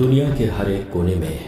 दुनिया के हर एक कोने में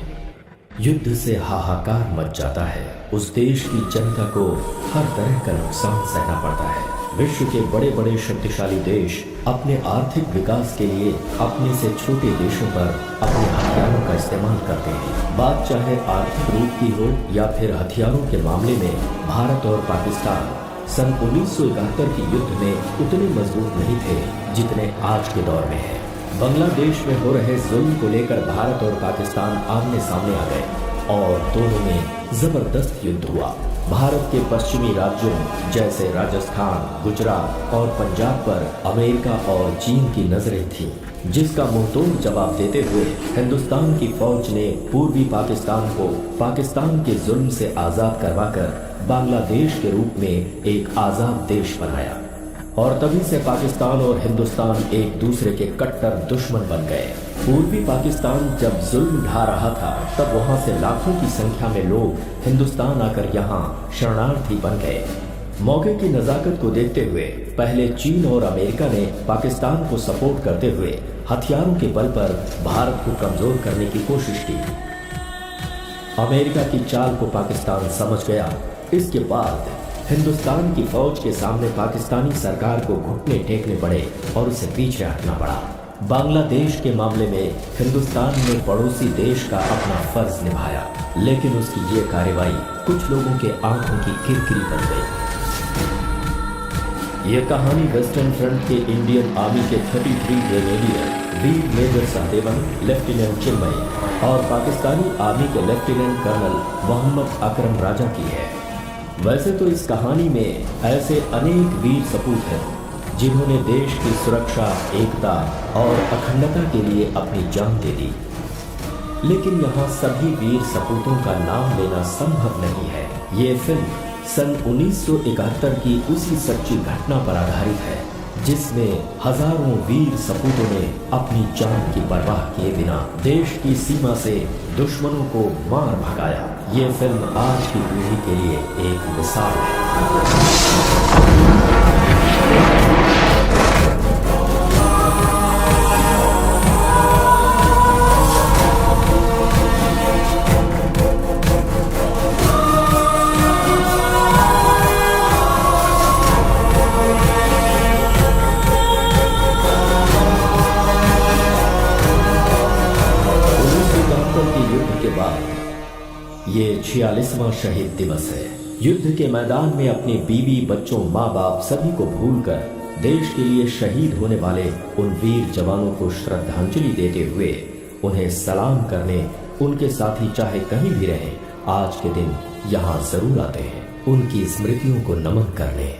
युद्ध से हाहाकार मच जाता है। उस देश की जनता को हर तरह का नुकसान सहना पड़ता है। विश्व के बड़े बड़े शक्तिशाली देश अपने आर्थिक विकास के लिए अपने से छोटे देशों पर अपने हथियारों का इस्तेमाल करते हैं। बात चाहे आर्थिक रूप की हो या फिर हथियारों के मामले में भारत और पाकिस्तान सन 1971 के युद्ध में उतने मजबूत नहीं थे जितने आज के दौर में है। बांग्लादेश में हो रहे जुल्म को लेकर भारत और पाकिस्तान आमने सामने आ गए और दोनों में जबरदस्त युद्ध हुआ। भारत के पश्चिमी राज्यों जैसे राजस्थान, गुजरात और पंजाब पर अमेरिका और चीन की नजरें थीं, जिसका मुंहतोड़ जवाब देते हुए हिंदुस्तान की फौज ने पूर्वी पाकिस्तान को पाकिस्तान के जुल्म से आजाद करवाकर बांग्लादेश के रूप में एक आजाद देश बनाया और तभी से पाकिस्तान और हिंदुस्तान एक दूसरे के कट्टर दुश्मन बन गए। पूर्वी पाकिस्तान जब जुल्म ढा रहा था तब वहां से लाखों की संख्या में लोग हिंदुस्तान आकर यहां शरणार्थी बन गए। मौके की नजाकत को देखते हुए पहले चीन और अमेरिका ने पाकिस्तान को सपोर्ट करते हुए हथियारों के बल पर भारत को कमजोर करने की कोशिश की। अमेरिका की चाल को पाकिस्तान समझ गया। इसके बाद हिंदुस्तान की फौज के सामने पाकिस्तानी सरकार को घुटने टेकने पड़े और उसे पीछे हटना पड़ा। बांग्लादेश के मामले में हिंदुस्तान ने पड़ोसी देश का अपना फर्ज निभाया, लेकिन उसकी ये कार्रवाई कुछ लोगों के आंखों की किरकिरी बन गई। यह कहानी वेस्टर्न फ्रंट के इंडियन आर्मी के 33 ग्रेनेडियर वीर मेजर सहदेवन, लेफ्टिनेंट चिन्मय और पाकिस्तानी आर्मी के लेफ्टिनेंट कर्नल मोहम्मद अकरम राजा की है। वैसे तो इस कहानी में ऐसे अनेक वीर सपूत हैं जिन्होंने देश की सुरक्षा, एकता और अखंडता के लिए अपनी जान दे दी, लेकिन यहाँ सभी वीर सपूतों का नाम लेना संभव नहीं है। ये फिल्म सन 1971 की उसी सच्ची घटना पर आधारित है जिसमें हजारों वीर सपूतों ने अपनी जान की परवाह किए बिना देश की सीमा से दुश्मनों को मार भगाया। ये फिल्म आज की पीढ़ी के लिए एक मिसाल है। ये 46वां शहीद दिवस है। युद्ध के मैदान में अपनी बीवी, बच्चों, माँ बाप सभी को भूलकर देश के लिए शहीद होने वाले उन वीर जवानों को श्रद्धांजलि देते हुए उन्हें सलाम करने उनके साथी चाहे कहीं भी रहें, आज के दिन यहाँ जरूर आते हैं उनकी स्मृतियों को नमन करने।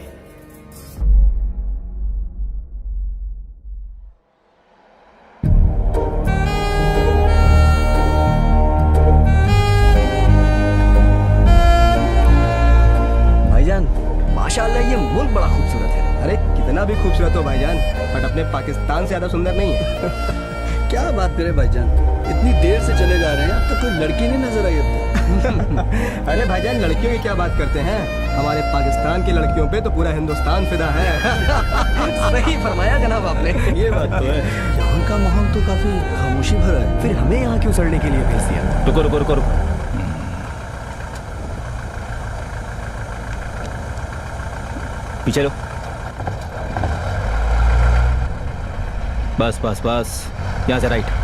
माशाल्लाह ये मुल्क बड़ा खूबसूरत है। अरे कितना भी खूबसूरत हो भाईजान, बट अपने पाकिस्तान से ज्यादा सुंदर नहीं है। क्या बात करे भाईजान, इतनी देर से चले जा रहे हैं, अब तक कोई लड़की नहीं नजर आई अब तक। अरे भाईजान लड़कियों की क्या बात करते हैं, हमारे पाकिस्तान की लड़कियों पे तो पूरा हिंदुस्तान फिदा है। सही फरमाया जनाब आपने। ये बात तो है। यहाँ का माहौल तो काफी खामोशी भरा है, फिर हमें यहाँ क्यों सड़ने के लिए भेज दिया? रुको रुको रुको रुको, पीछे लो। बस बस बस, यहाँ से राइट।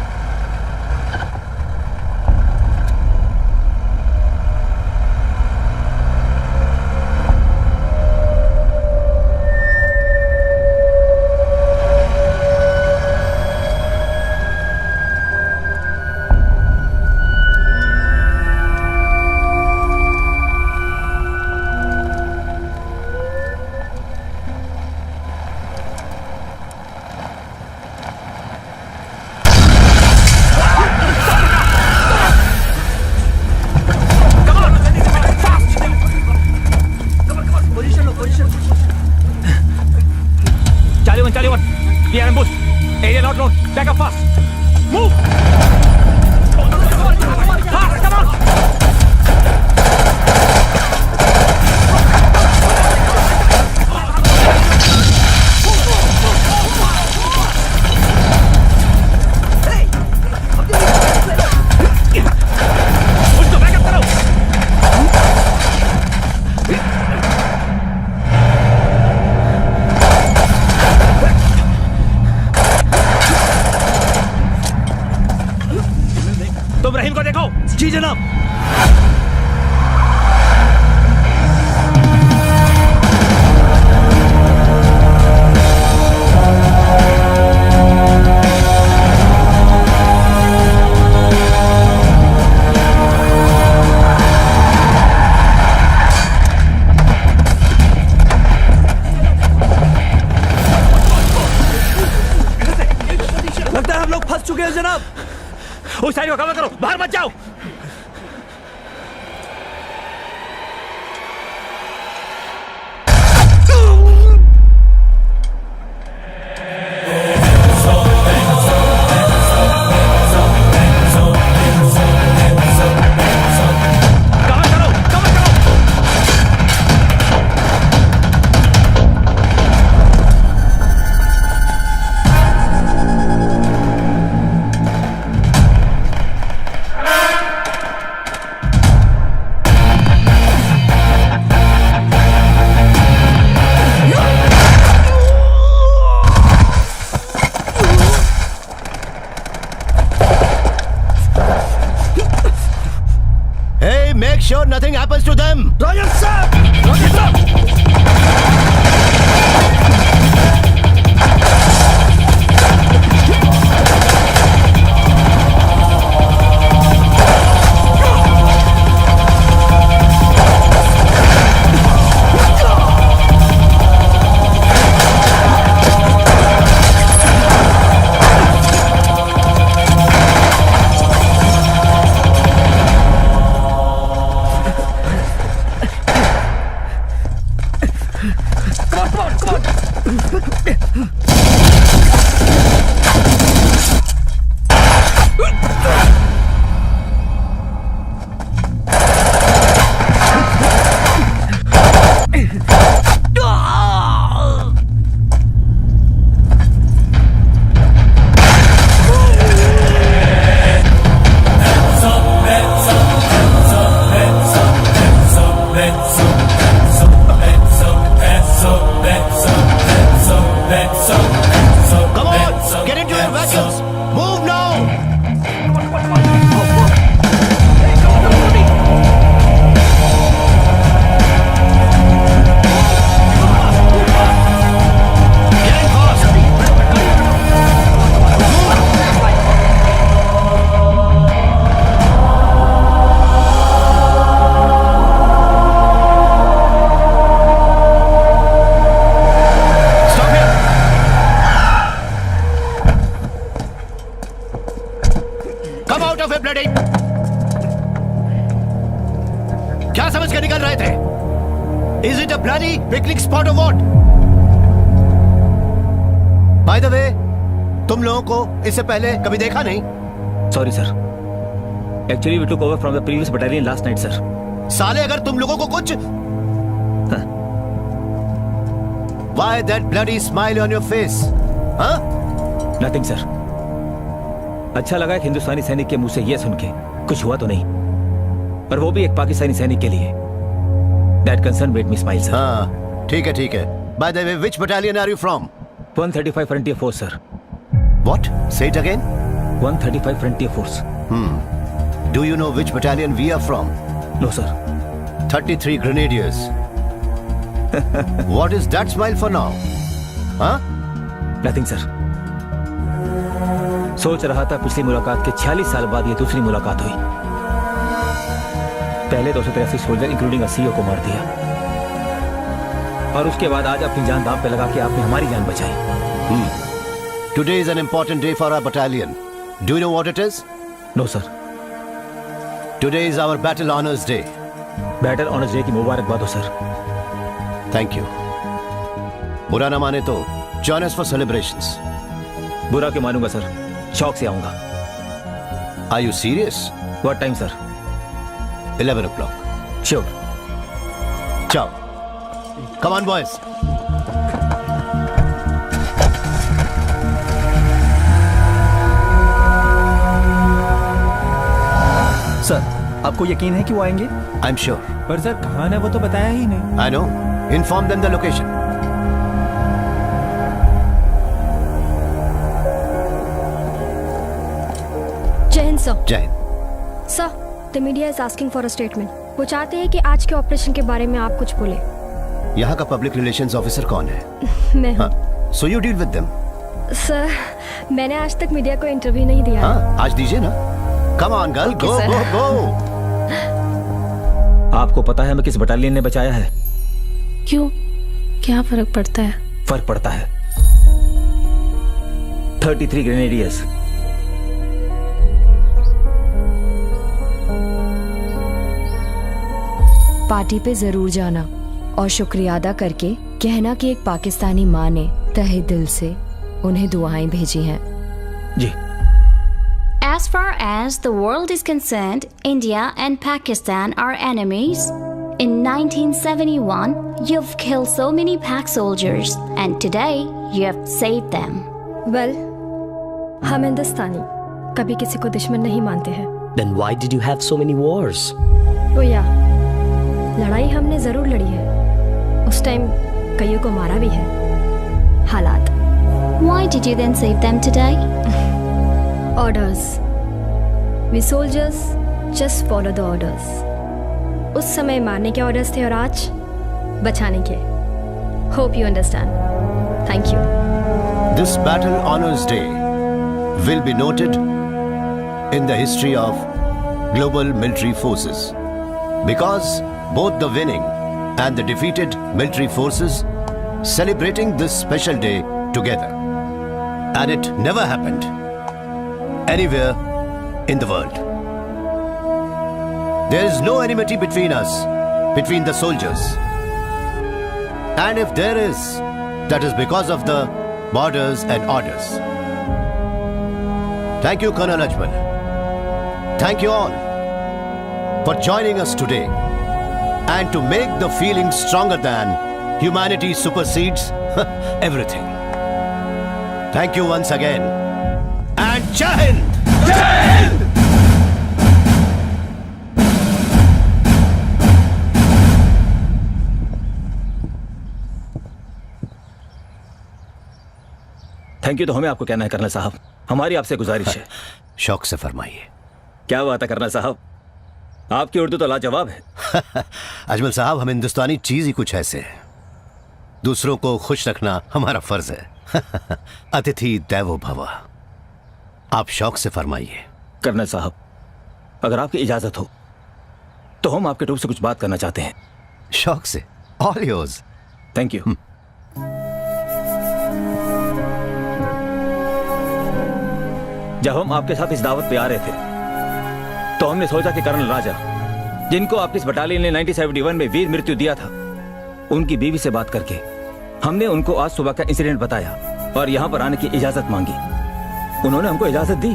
साइड को कवर करो, बाहर मत जाओ। Make sure nothing happens to them. Roger, sir. Roger, sir. Come on, get into your vehicles. Move now. Get in fast. Stop here. Come out of it, bloody. क्या समझ के निकल रहे थे? Is it a bloody picnic spot or what? By the way, तुम लोगों को इससे पहले कभी देखा नहीं? Sorry sir, actually we took over from the previous battalion last night sir. साले अगर तुम लोगों को कुछ Why that bloody smile on your face? हाँ? Nothing sir. अच्छा लगा एक हिंदुस्तानी सैनिक के मुंह से यह सुन के, कुछ हुआ तो नहीं, पर वो भी एक पाकिस्तानी सैनिक के लिए। That concern made me smile sir. हाँ, ठीक है। By the way, which battalion are you from? 135 Frontier Force sir. What? Say it again. 135 Frontier Force। Do you know which battalion we are from? No sir. 33 Grenadiers. What is that smile for now? हाँ? Nothing sir. सोच रहा था पिछली मुलाकात के 46 साल बाद ये दूसरी मुलाकात हुई। पहले 283 सोल्जर इंक्लूडिंग सीईओ को मार दिया, और उसके बाद आज अपनी जान दांव पे लगा के आपने हमारी जान बचाई। Today is an important day for our battalion. Do you know what it is? No sir. Today is our Battle Honors Day. Battle honours day की मुबारकबाद हो सर। Thank you. बुरा ना माने तो join us for celebrations. बुरा क्यों मानूंगा सर, शौक से आऊंगा। Are you serious? What time sir? 11 o'clock. Sure. Ciao. Come on, boys. Sir, आपको यकीन है कि वो आएंगे? I'm sure. पर सर कहाँ है वो तो बताया ही नहीं। I know. Inform them the location. जय Hind sir. Jai Hind. Sir, the media is asking for a statement. वो चाहते हैं कि आज के ऑपरेशन के बारे में आप कुछ बोले। यहाँ का पब्लिक रिलेशंस ऑफिसर कौन है? मैं हूँ। So you deal with them. Sir, मैंने आज तक मीडिया को इंटरव्यू नहीं दिया। हाँ, आज दीजिए ना। Come on, girl. Okay, Go, sir. go, go. आपको पता है हमें किस बटालियन ने बचाया है? क्यों? क्या फर्क पड़ता है? फर्क पड़ता है। 33 ग्रेनेडियर्स। पार्टी पे जरूर जाना और शुक्रिया अदा करके कहना कि एक पाकिस्तानी माँ ने तहे दिल से उन्हें दुआएं भेजी हैं। जी। As far as the world is concerned, India and Pakistan are enemies. In 1971, you've killed so many Pak soldiers, and today you have saved them. Well, हम हिंदुस्तानी कभी किसी को दुश्मन नहीं मानते हैं। Then why did you have so many wars? तो या लड़ाई हमने जरूर लड़ी है, उस टाइम कईयों को मारा भी है। हालात। Why did you then save them today? Orders. We soldiers just follow the orders. उस समय मारने के ऑर्डर्स थे और आज बचाने के। Hope you understand. Thank you. This Battle Honors Day will be noted in the history of global military forces because both the winning and the defeated military forces celebrating this special day together. And it never happened anywhere in the world. There is no enmity between us, between the soldiers. And if there is, that is because of the borders and orders. Thank you, Colonel Ajmal. Thank you all for joining us today and to make the feeling stronger than humanity supersedes everything. Thank you once again. And Jai Hind! Jai Hind! Thank you तो हमें आपको कहना है colonel साहब, हमारी आपसे गुजारिश है। शौक से फरमाइए। क्या बात है कर्नल साहब, आपकी उर्दू तो लाजवाब है। अजमल साहब, हम हिंदुस्तानी चीज ही कुछ ऐसे हैं, दूसरों को खुश रखना हमारा फर्ज है। अतिथि देवो भव। आप शौक से फरमाइए। कर्नल साहब, अगर आपकी इजाजत हो तो हम आपके टूर से कुछ बात करना चाहते हैं। शौक से। All yours. Thank you. जब हम आपके साथ इस दावत पे आ रहे थे तो हमने सोचा कि कर्नल राजा, जिनको आपकी इस बटालियन ने 1971 में वीर मृत्यु दिया था, उनकी बीवी से बात करके हमने उनको आज सुबह का इंसिडेंट बताया और यहाँ पर आने की इजाजत मांगी। उन्होंने हमको इजाजत दी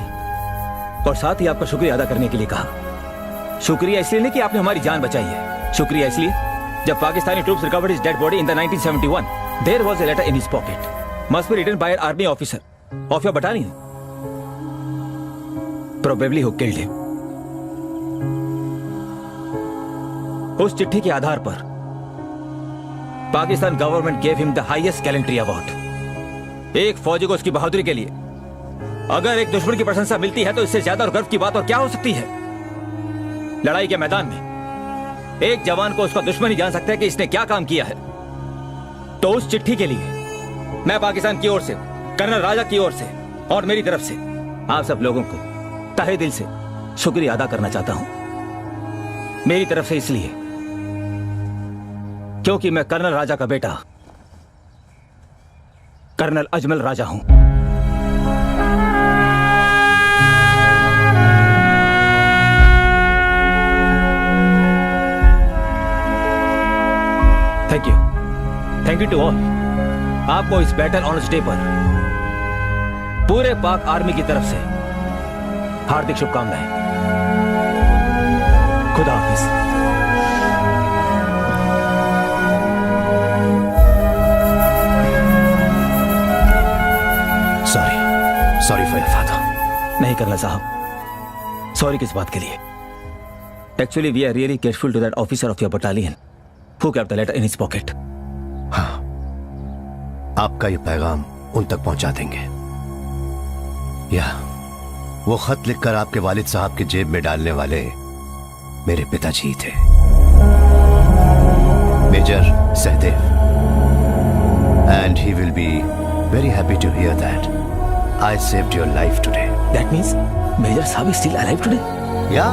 और साथ ही आपका शुक्रिया अदा करने के लिए कहा। शुक्रिया इसलिए नहीं कि आपने हमारी जान बचाई है, शुक्रिया इसलिए जब Pakistani troops recovered his dead body in the 1971, there was a letter in his pocket, must be written by an army officer of your battalion, probably who killed him. उस चिट्ठी के आधार पर Pakistan government gave him the highest gallantry award. एक फौजी को उसकी बहादुरी के लिए अगर एक दुश्मन की प्रशंसा मिलती है तो इससे ज्यादा और गर्व की बात और क्या हो सकती है। लड़ाई के मैदान में एक जवान को उसका दुश्मन ही जान सकता है कि इसने क्या काम किया है। तो उस चिट्ठी के लिए मैं पाकिस्तान की ओर से, कर्नल राजा की ओर से और मेरी तरफ से आप सब लोगों को तहे दिल से शुक्रिया अदा करना चाहता हूं। मेरी तरफ से इसलिए क्योंकि मैं कर्नल राजा का बेटा कर्नल अजमल राजा हूं। Thank you to all. आपको इस बैटल ऑनर्स डे पर पूरे पाक आर्मी की तरफ से हार्दिक शुभकामनाएं। खुदा हाफिज। Sorry for your father. नहीं कर्नल साहब, सॉरी किस बात के लिए? Actually we are really grateful to that officer of your battalion who kept the letter in his pocket. हाँ, आपका ये पैगाम उन तक पहुंचा देंगे। या वो खत लिखकर आपके वालिद साहब की जेब में डालने वाले मेरे पिताजी थे, major Sahdev, and he will be very happy to hear that I saved your life today. That means major sahab is still alive today? Yeah,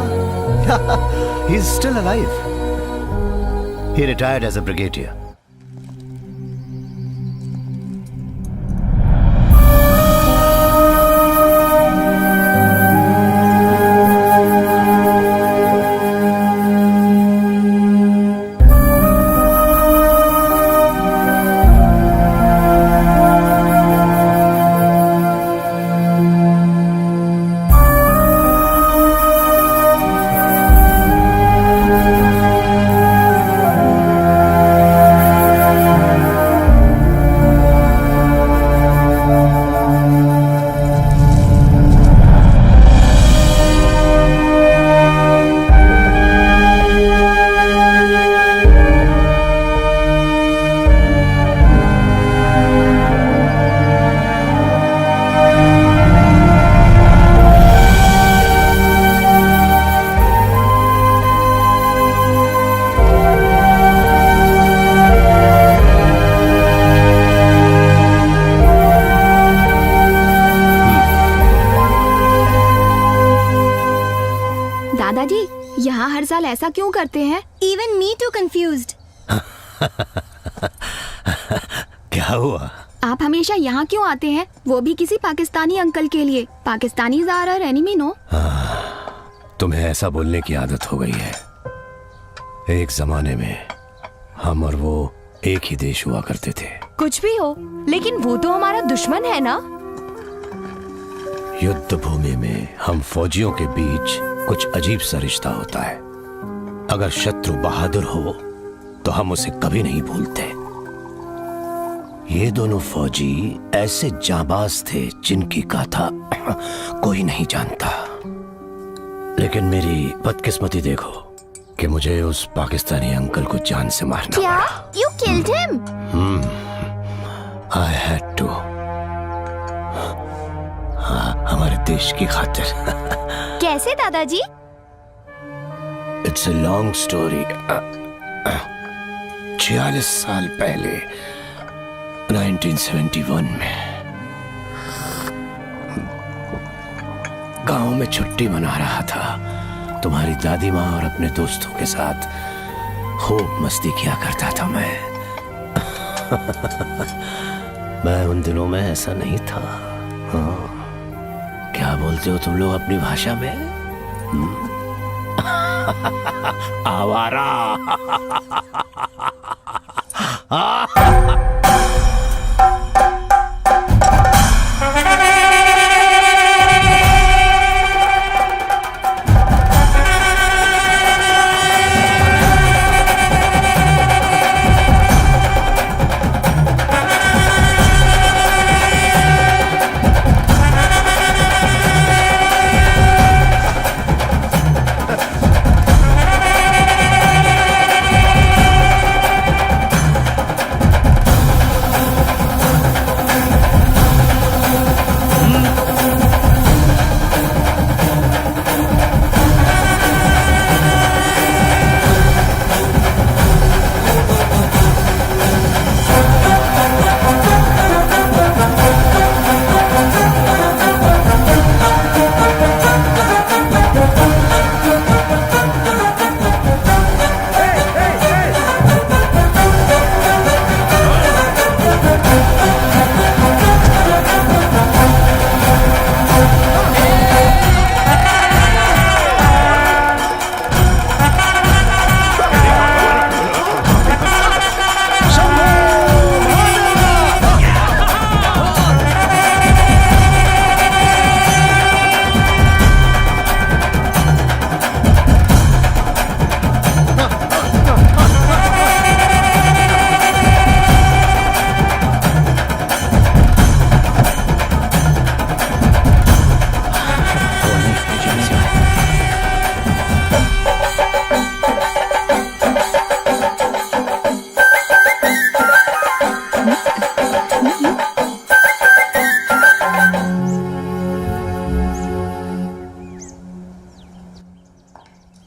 he is still alive. He retired as a brigadier. ऐसा क्यों करते हैं? Even me too confused. क्या हुआ? आप हमेशा यहाँ क्यों आते हैं? वो भी किसी पाकिस्तानी अंकल के लिए। Pakistanis are our enemy, no? तुम्हें ऐसा बोलने की आदत हो गई है। एक जमाने में हम और वो एक ही देश हुआ करते थे। कुछ भी हो, लेकिन वो तो हमारा दुश्मन है ना? युद्ध भूमि में हम फौजियों के बीच कुछ अजीब सा रिश्ता होता है। अगर शत्रु बहादुर हो तो हम उसे कभी नहीं भूलते। ये दोनों फौजी ऐसे जाबाज थे जिनकी गाथा कोई नहीं जानता। लेकिन मेरी बदकिस्मती देखो कि मुझे उस पाकिस्तानी अंकल को जान से मारना क्या? पड़ा। You killed him? I had to। हाँ, हमारे देश की खातिर। कैसे दादाजी? It's a long story. 46 साल पहले 1971 में गांव में छुट्टी मना रहा था। तुम्हारी दादी माँ और अपने दोस्तों के साथ खूब मस्ती किया करता था मैं। मैं उन दिनों में ऐसा नहीं था। हाँ, क्या बोलते हो तुम लोग अपनी भाषा में? आवारा।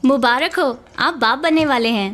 मुबारक हो, आप बाप बनने वाले हैं।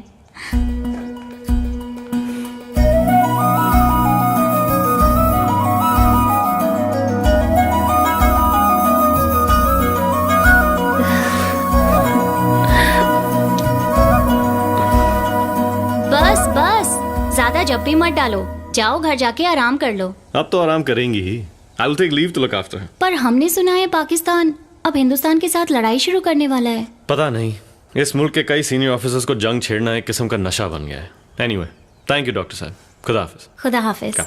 बस बस, ज्यादा जप्पी मत डालो। जाओ घर जाके आराम कर लो। अब तो आराम करेंगी ही। I will take leave to look after him. पर हमने सुना है पाकिस्तान अब हिंदुस्तान के साथ लड़ाई शुरू करने वाला है। पता नहीं, इस मुल्क के कई सीनियर ऑफिसर्स को जंग छेड़ना एक किस्म का नशा बन गया है। एनीवे, थैंक यू डॉक्टर साहब। खुदा हाफिज। खुदा हाफिज।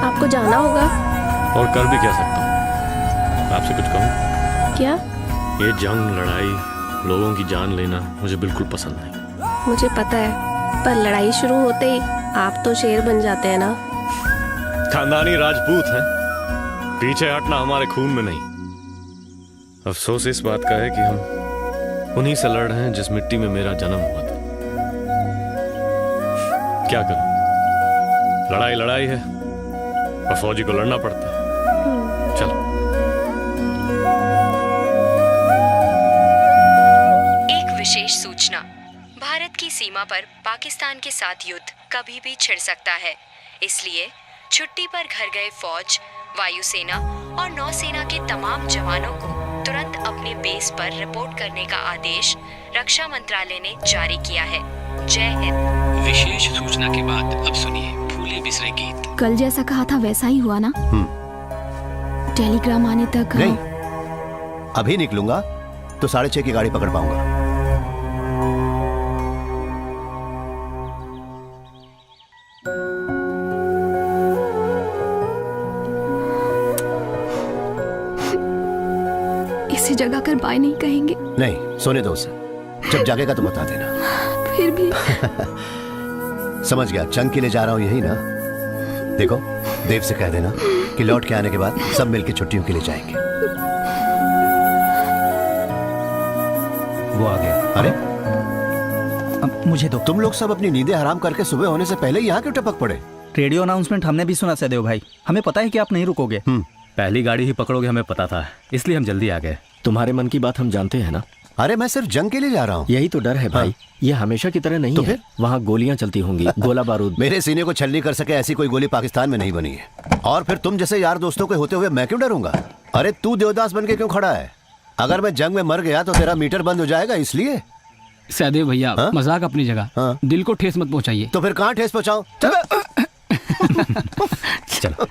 आपको जाना होगा। और कर भी क्या सकता हूँ? आपसे कुछ कहूँ? क्या? ये जंग, लड़ाई, लोगों की जान लेना मुझे बिल्कुल पसंद नहीं। मुझे पता है, पर लड़ाई शुरू होते ही आप तो शेर बन जाते हैं ना। खानदानी राजपूत हैं, पीछे हटना हमारे खून में नहीं। अफसोस इस बात का है कि हम उन्हीं से लड़ रहे हैं जिस मिट्टी में मेरा जन्म हुआ था। क्या करूं? लड़ाई लड़ाई है और फौजी को लड़ना पड़ता है। चलो। एक विशेष सूचना। भारत की सीमा पर पाकिस्तान के साथ युद्ध कभी भी छिड़ सकता है, इसलिए छुट्टी पर घर गए फौज, वायुसेना और नौसेना के तमाम जवानों को तुरंत अपने बेस पर रिपोर्ट करने का आदेश रक्षा मंत्रालय ने जारी किया है। जय हिंद। विशेष सूचना के बाद अब सुनिए भूले बिसरे गीत। कल जैसा कहा था वैसा ही हुआ ना? टेलीग्राम आने तक नहीं, अभी निकलूंगा तो 6:30 की गाड़ी पकड़ पाऊंगा। इसी जगह कर बाय नहीं कहेंगे? नहीं, सोने दो उसे, जब जागेगा तो बता देना। फिर भी समझ गया, चंग के लिए जा रहा हूं यही ना। देखो, देव से कह देना कि लौट के आने के बाद सब मिलके छुट्टियों के लिए जाएंगे। वो आ गया। अरे अब मुझे तो तुम लोग सब अपनी नींदें हराम करके सुबह होने से पहले यहाँ क्यों टपक पड़े? रेडियो अनाउंसमेंट हमने भी सुना सदैव भाई, हमें पता है कि आप नहीं रुकोगे। पहली गाड़ी ही पकड़ोगे हमें पता था, इसलिए हम जल्दी आ गए। तुम्हारे मन की बात हम जानते हैं ना। अरे मैं सिर्फ जंग के लिए जा रहा हूँ। यही तो डर है भाई। ये हमेशा की तरह नहीं तो है। फिर? वहाँ गोलियां चलती होंगी, गोला बारूद। मेरे सीने को छलनी कर सके ऐसी कोई गोली पाकिस्तान में नहीं बनी है। और फिर तुम जैसे यार दोस्तों के होते हुए मैं क्यों डरूंगा? अरे तू देवदास बन के क्यों खड़ा है? अगर मैं जंग में मर गया तो तेरा मीटर बंद हो जाएगा, इसलिए। सहदेव भैया, मजाक अपनी जगह, दिल को ठेस मत पहुंचाइए। तो फिर कहाँ ठेस पहुंचाऊं? चलो।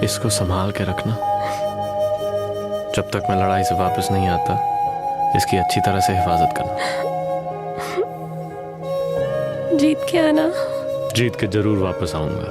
इसको संभाल के रखना। जब तक मैं लड़ाई से वापस नहीं आता, इसकी अच्छी तरह से हिफाजत करना। जीत के आना। जीत के जरूर वापस आऊंगा।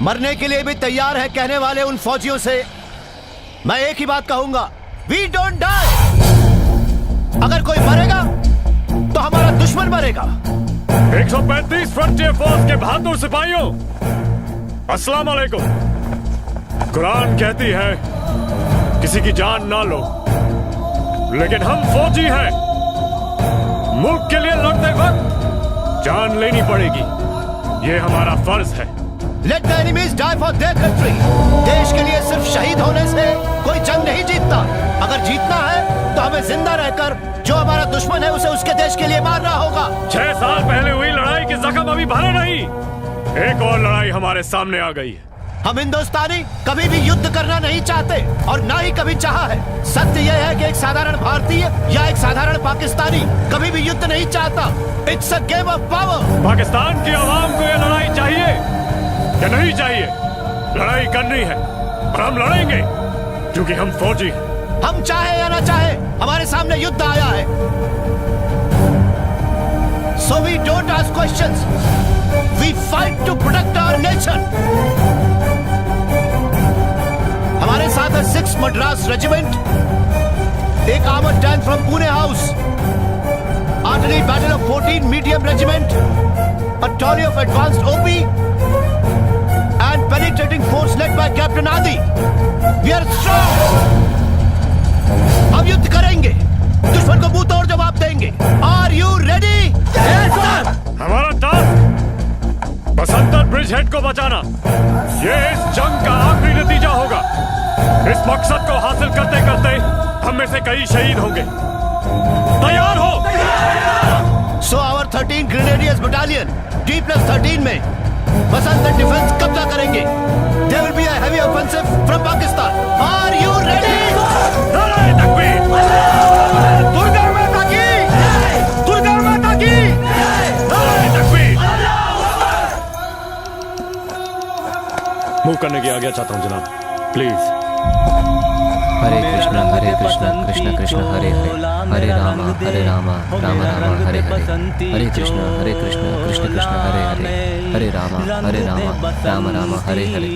मरने के लिए भी तैयार है कहने वाले उन फौजियों से मैं एक ही बात कहूंगा, वी डोंट डाई। अगर कोई मरेगा तो हमारा दुश्मन मरेगा। 135 फ्रंटियर फोर्स के बहादुर सिपाहियों, अस्सलाम वालेकुम। कुरान कहती है किसी की जान ना लो, लेकिन हम फौजी हैं। मुल्क के लिए लड़ते वक्त जान लेनी पड़ेगी, ये हमारा फर्ज है। Let the enemies die for their country. देश के लिए सिर्फ शहीद होने से कोई जंग नहीं जीतता। अगर जीतना है तो हमें जिंदा रहकर जो हमारा दुश्मन है उसे उसके देश के लिए मारना होगा। 6 साल पहले हुई लड़ाई के जख्म अभी भरे नहीं, एक और लड़ाई हमारे सामने आ गई है। हम हिंदुस्तानी कभी भी युद्ध करना नहीं चाहते और ना ही कभी चाहा है। सत्य यह है कि एक साधारण भारतीय या एक साधारण पाकिस्तानी कभी भी युद्ध नहीं चाहता। It's a game of power. Pakistan की आवाम को यह लड़ाई चाहिए या नहीं चाहिए? लड़ाई करनी है और हम लड़ेंगे क्योंकि हम फौजी हैं। हम चाहे या ना चाहे हमारे सामने युद्ध आया है। So we don't ask questions. We fight to protect our nation. हमारे साथ है 6 मद्रास रेजिमेंट, एक armoured tank from Pune house, Artillery battle of 14 medium regiment, a tally of advanced OP, and penetrating force led by Captain Adi. We are strong. हम युद्ध करेंगे, दुश्मन को मुंह तोड़ जवाब देंगे. Are you ready? Yes, sir. हमारा टास्क बसंतर ब्रिज हेड को बचाना. ये इस जंग का आखिरी नतीजा होगा. इस मकसद को हासिल करते करते हम में से कई शहीद होंगे. तैयार हो. So our 13 Grenadiers Battalion, D+13 में बसंतर डिफेंस कब्जा करेंगे. There will be a heavy offensive from Pakistan. Are you ready? नारे तकबीर. दुर्गा माता की. दुर्गा माता की. नारे तकबीर. मूव करने की आज्ञा चाहता हूं जनाब. प्लीज. हरे कृष्णा कृष्ण कृष्ण हरे हरे, हरे रामा राम राम हरे हरे, हरे कृष्णा कृष्ण कृष्ण हरे हरे, हरे रामा राम राम हरे हरे.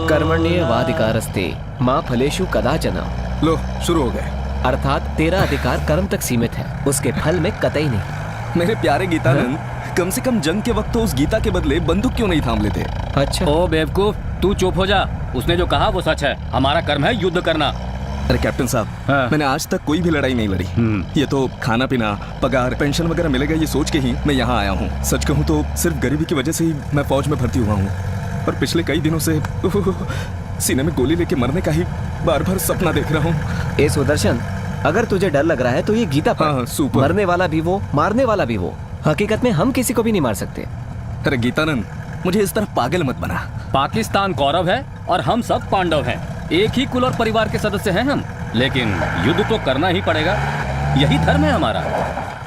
कर्मण्येवाधिकारस्ते माँ फलेषु कदाचन. लो शुरू हो गए. अर्थात तेरा अधिकार कर्म तक सीमित है, उसके फल में कतई नहीं. मेरे प्यारे गीतानंद, कम से कम जंग के वक्त तो उस गीता के बदले बंदूक क्यों नहीं थाम लेते? अच्छा. ओ बेवकूफ, तू चुप हो जा. उसने जो कहा वो सच है. हमारा कर्म है युद्ध करना. अरे कैप्टन साहब, मैंने आज तक कोई भी लड़ाई नहीं लड़ी. ये तो खाना पीना, पगार, पेंशन वगैरह मिलेगा ये सोच के ही मैं यहाँ आया हूँ. सच कहूँ तो सिर्फ गरीबी की वजह से ही मैं फौज में भर्ती हुआ हूँ. और पिछले कई दिनों से सीने में गोली लेके मरने का ही बार बार सपना देख रहा हूँ. ए सुदर्शन, अगर तुझे डर लग रहा है तो ये गीता पढ़. हाँ, सुपर. मरने वाला भी वो, मारने वाला भी वो. हकीकत में हम किसी को भी नहीं मार सकते. अरे गीतानंद, मुझे इस तरह पागल मत बना. पाकिस्तान कौरव है और हम सब पांडव हैं. एक ही कुल और परिवार के सदस्य हैं हम. लेकिन युद्ध तो करना ही पड़ेगा, यही धर्म है हमारा.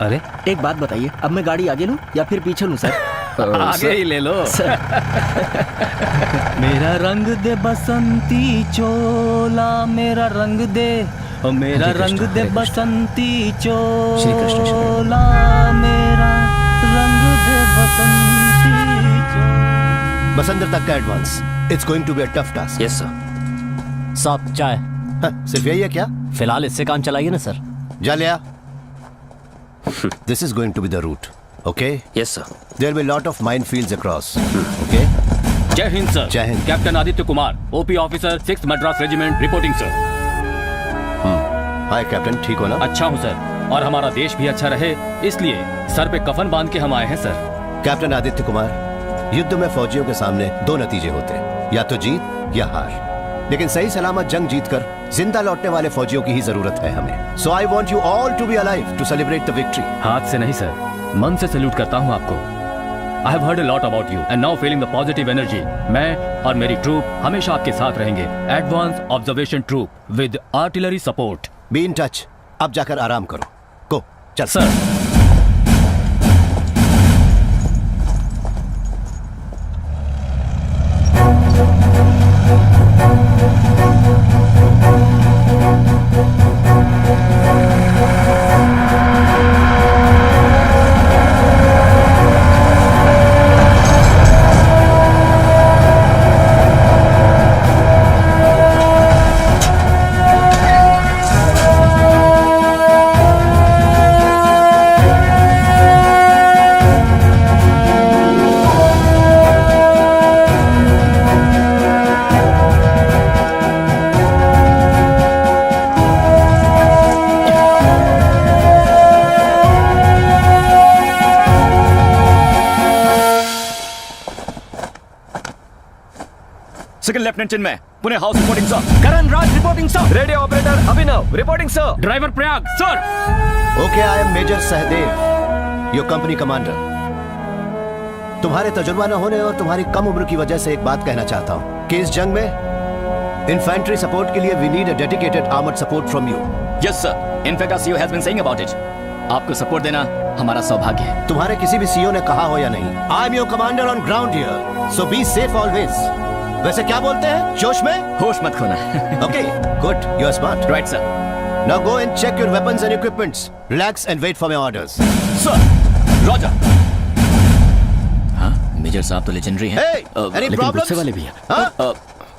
अरे एक बात बताइए, अब मैं गाड़ी आगे लूं या फिर पीछे लूं सर? आगे ही ले लो. मेरा रंग दे बसंती चोला, मेरा रंग दे, ओ मेरा रंग दे बसंती चोला, मेरा रंग दे बसंती चोला. बसंतर तक का advance. It's going to be a tough task. Yes sir. साहब चाय. सिर्फ यही है क्या? फिलहाल इससे काम चलाइए ना सर. जा लिया. This is going to be the route. Okay? Yes sir. There will be a lot of minefields across. Okay? जय Hind sir. Jai Hind. Captain Aditya Kumar, OP officer, 6th Madras regiment, reporting sir. Hi captain, ठीक हो ना? अच्छा हूँ सर, और हमारा देश भी अच्छा रहे इसलिए सर पे कफन बांध के हम आए हैं सर. कैप्टन आदित्य कुमार, युद्ध में फौजियों के सामने दो नतीजे होते हैं, या तो जीत या हार. लेकिन सही सलामत जंग जीतकर जिंदा लौटने वाले फौजियों की ही जरूरत है हमें. So I want you all to be alive to celebrate the victory. हाथ से नहीं सर, मन से सैल्यूट करता हूँ आपको. I have heard a lot about you and now feeling the positive energy. मैं और मेरी ट्रूप हमेशा आपके साथ रहेंगे. Advance observation troop with artillery support. Be in touch. अब जाकर आराम करो. गो. चल sir. Second lieutenant Chinmay, Pune house reporting sir. Karan Raj reporting sir. Radio operator Abhinav reporting sir. Driver Prayag sir. Okay, I am major Sahdev, your company commander. तुम्हारे तजुर्बा न होने और तुम्हारी कम उम्र की वजह से एक बात कहना चाहता हूँ कि इस जंग में इन्फेंट्री सपोर्ट के लिए we need a dedicated armoured support from you. Yes sir. In fact our CEO has been saying about it. आपको सपोर्ट देना हमारा सौभाग्य है. तुम्हारे किसी भी सीईओ ने कहा हो या नहीं, I am your commander on ground here, so be safe always. वैसे क्या बोलते हैं, जोश में होश मत खोना. Okay, good, you are smart. Right sir. Now go and check your weapons and equipments. Relax and wait for my orders. Sir. Roger. हाँ, मेजर साहब तो लेजेंडरी हैं. Hey, any लेकिन problems? गुस्से वाले भी हैं.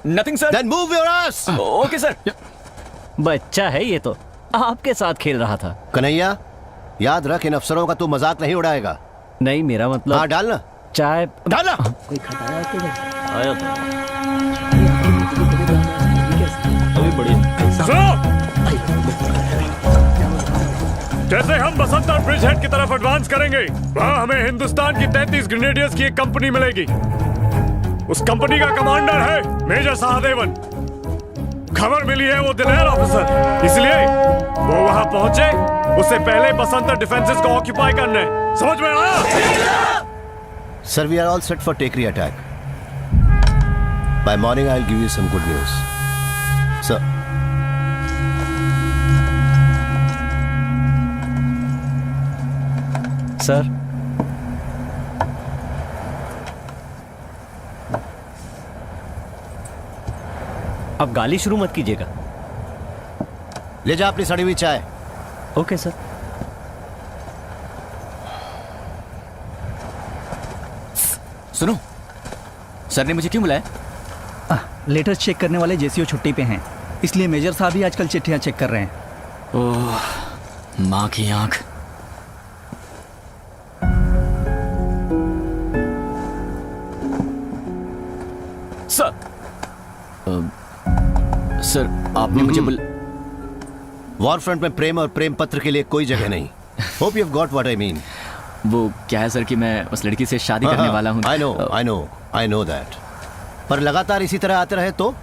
Nothing sir. Then move your ass. Okay sir. बच्चा है ये तो, आपके साथ खेल रहा था. कन्हैया, याद रख, इन अफसरों का तू मजाक नहीं उड़ाएगा। नहीं, मेरा मतलब। हाँ, डालना चाय डालना। कोई खटाया के आया था। अभी बढ़िया। जैसे हम बसंतर ब्रिज हेड की तरफ एडवांस करेंगे, वहाँ हमें हिंदुस्तान की 33 ग्रेनेडियर्स की एक कंपनी मिलेगी। उस कंपनी का कमांडर है मेजर सहदेवन। खबर मिली है वो दिलेर ऑफिसर, इसलिए वो वहाँ पहुंचे उससे पहले बसंतर डिफेंसेस को ऑक्यूपाई करने। समझ में आया? Sir, we are all set for Tekri attack. By morning, I'll give you some good news. Sir. Sir, अब गाली शुरू मत कीजिएगा। ले जा अपनी सड़ी हुई चाय। Okay sir. सुनो, सर ने मुझे क्यों बुलाया? लेटर्स चेक करने वाले जेसीओ छुट्टी पे हैं, इसलिए मेजर साहब ही आजकल चिट्ठियां चेक कर रहे हैं। ओह, माँ की आंख। सर, आपने मुझे वॉर फ्रंट में प्रेम और प्रेम पत्र के लिए कोई जगह नहीं। Hope you have got what I mean. वो क्या है सर कि मैं उस लड़की से शादी करने वाला हूँ। I know that. पर लगातार इसी तरह आते रहे तो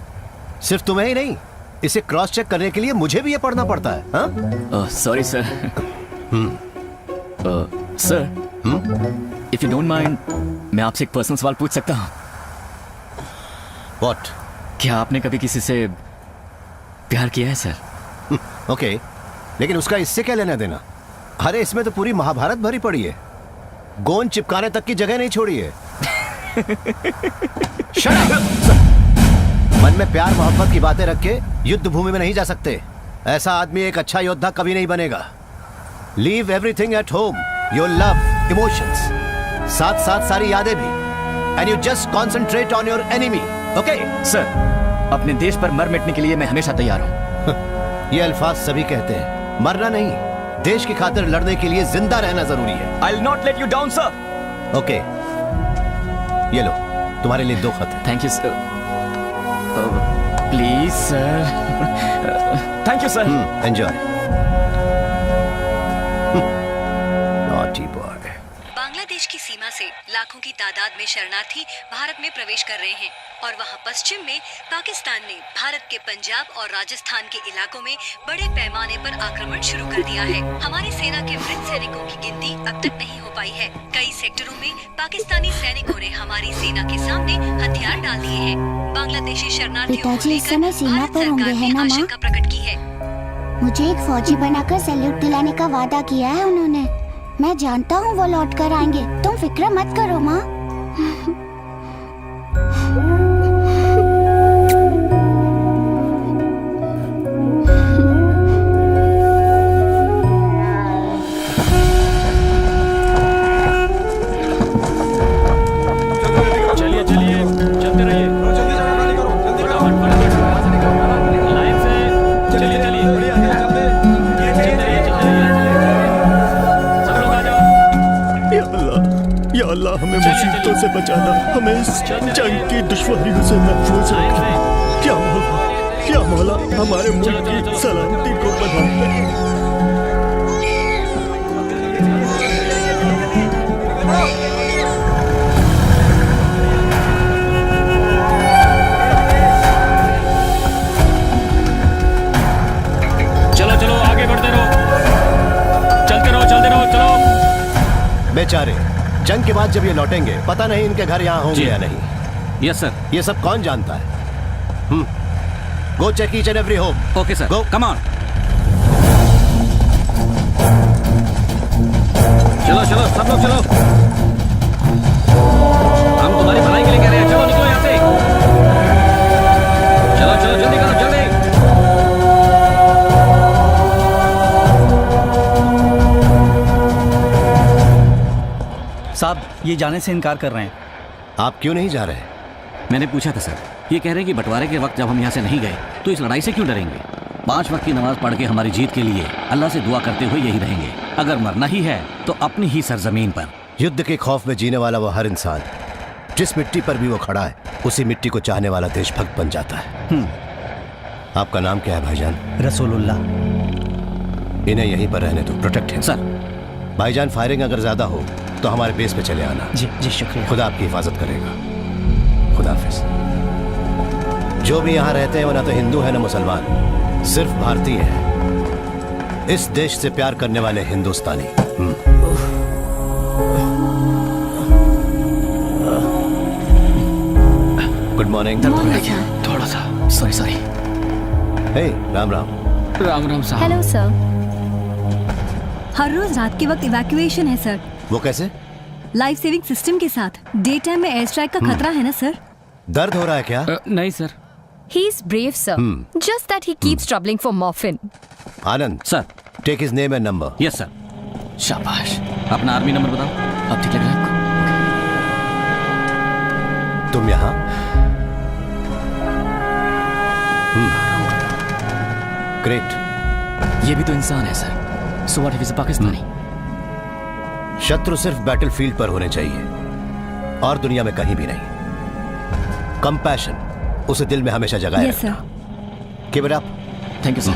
सिर्फ तुम्हें ही नहीं, इसे क्रॉस चेक करने के लिए मुझे भी ये पढ़ना पड़ता है। Sorry sir. Sir, if you don't mind, मैं आपसे एक पर्सनल सवाल पूछ सकता हूँ? व्हाट? क्या आपने कभी किसी से प्यार किया है सर? ओके, लेकिन उसका इससे क्या लेना देना? अरे इसमें तो पूरी महाभारत भरी पड़ी है, गोंद चिपकाने तक की जगह नहीं छोड़ी है। Shut up! मन में प्यार मोहब्बत की बातें रख के युद्ध भूमि में नहीं जा सकते। ऐसा आदमी एक अच्छा योद्धा कभी नहीं बनेगा। Leave everything at home, your love, emotions, साथ साथ सारी यादें भी, and you just concentrate on your enemy. Okay sir, अपने देश पर मर मिटने के लिए मैं हमेशा तैयार हूँ। ये अल्फाज सभी कहते हैं, मरना नहीं, देश की खातिर लड़ने के लिए जिंदा रहना जरूरी है। I'll not let you down, sir. Okay, ये लो, तुम्हारे लिए 2 खत। Thank you sir. Please sir. Thank you sir. Enjoy. Naughty boy. Bangladesh की सीमा से लाखों की तादाद में शरणार्थी भारत में प्रवेश कर रहे हैं और वहां पश्चिम में पाकिस्तान ने भारत के पंजाब और राजस्थान के इलाकों में बड़े पैमाने पर आक्रमण शुरू कर दिया है। हमारी सेना के मृत सैनिकों की गिनती अब तक नहीं हो पाई है। कई सेक्टरों में पाकिस्तानी सैनिकों ने हमारी सेना के सामने हथियार डाल दिए हैं। बांग्लादेशी शरणार्थियों को लेकर भारत सरकार ने आशंका प्रकट की है। मुझे एक फौजी बनाकर सैल्यूट दिलाने का वादा किया है उन्होंने। मैं जानता हूँ वो लौट कर आएंगे, तुम फिक्र मत करो माँ। चलिए चलिए, चलते रहिए। लाइन से चलिए चलिए। या अल्लाह हमें मुसीबतों से बचाना, हमें इस जंग की दुश्वारियों से महफूज रखना। क्या मौला हमारे मुल्क की सलामती को बढ़ाए। चलो चलो, आगे बढ़ते रहो, चलते रहो, चलते रहो, चलो। बेचारे, जंग के बाद जब ये लौटेंगे पता नहीं इनके घर यहाँ होंगे या नहीं। Yes sir. ये सब कौन जानता है? Go check each and every home. Okay sir, go, come on. चलो चलो सब लोग चलो, हम तुम्हारी भलाई के लिए कह रहे हैं। चलो निकलो यहाँ से, चलो चलो जल्दी करो, जल्दी। साहब, ये जाने से इनकार कर रहे हैं। आप क्यों नहीं जा रहे? मैंने पूछा था सर, ये कह रहे हैं कि बंटवारे के वक्त जब हम यहाँ से नहीं गए तो इस लड़ाई से क्यों डरेंगे। 5 वक्त की नमाज पढ़ के हमारी जीत के लिए अल्लाह से दुआ करते हुए यही रहेंगे। अगर मरना ही है तो अपनी ही सरजमीन पर। युद्ध के खौफ में जीने वाला वो हर इंसान जिस मिट्टी पर भी वो खड़ा है उसी मिट्टी को चाहने वाला देशभक्त बन जाता है। आपका नाम क्या है भाईजान? रसूलुल्लाह। इन्हें यहीं पर रहने दो, प्रोटेक्ट है। सर। भाईजान फायरिंग अगर ज्यादा हो तो हमारे बेस पे चले आना। जी जी शुक्रिया। खुदा आपकी हिफाजत करेगा। खुदा हाफिज। जो भी यहाँ रहते हैं वो ना तो हिंदू है ना मुसलमान, सिर्फ भारतीय है, इस देश से प्यार करने वाले हिंदुस्तानी। Good morning. थोड़ा सा सॉरी। हे राम राम। राम साहब। Hello sir. हर रोज रात के वक्त इवैक्यूएशन है सर। वो कैसे? लाइफ सेविंग सिस्टम के साथ। डे टाइम में एयर स्ट्राइक का खतरा है ना सर। दर्द हो रहा है क्या? नहीं sir. He is brave, sir. Just that he keeps troubling for morphine. Anand sir. Take his name and number. Yes sir. शाबाश। अपना आर्मी नंबर बताओ। अब ठीक लग रहा है आपको? तुम यहाँ? ग्रेट। ये भी तो इंसान है sir. So what if is a Pakistani? शत्रु सिर्फ बैटलफील्ड पर होने चाहिए और दुनिया में कहीं भी नहीं। कंपैशन उसे दिल में हमेशा जगाए रखना। Keep it up. Thank you sir.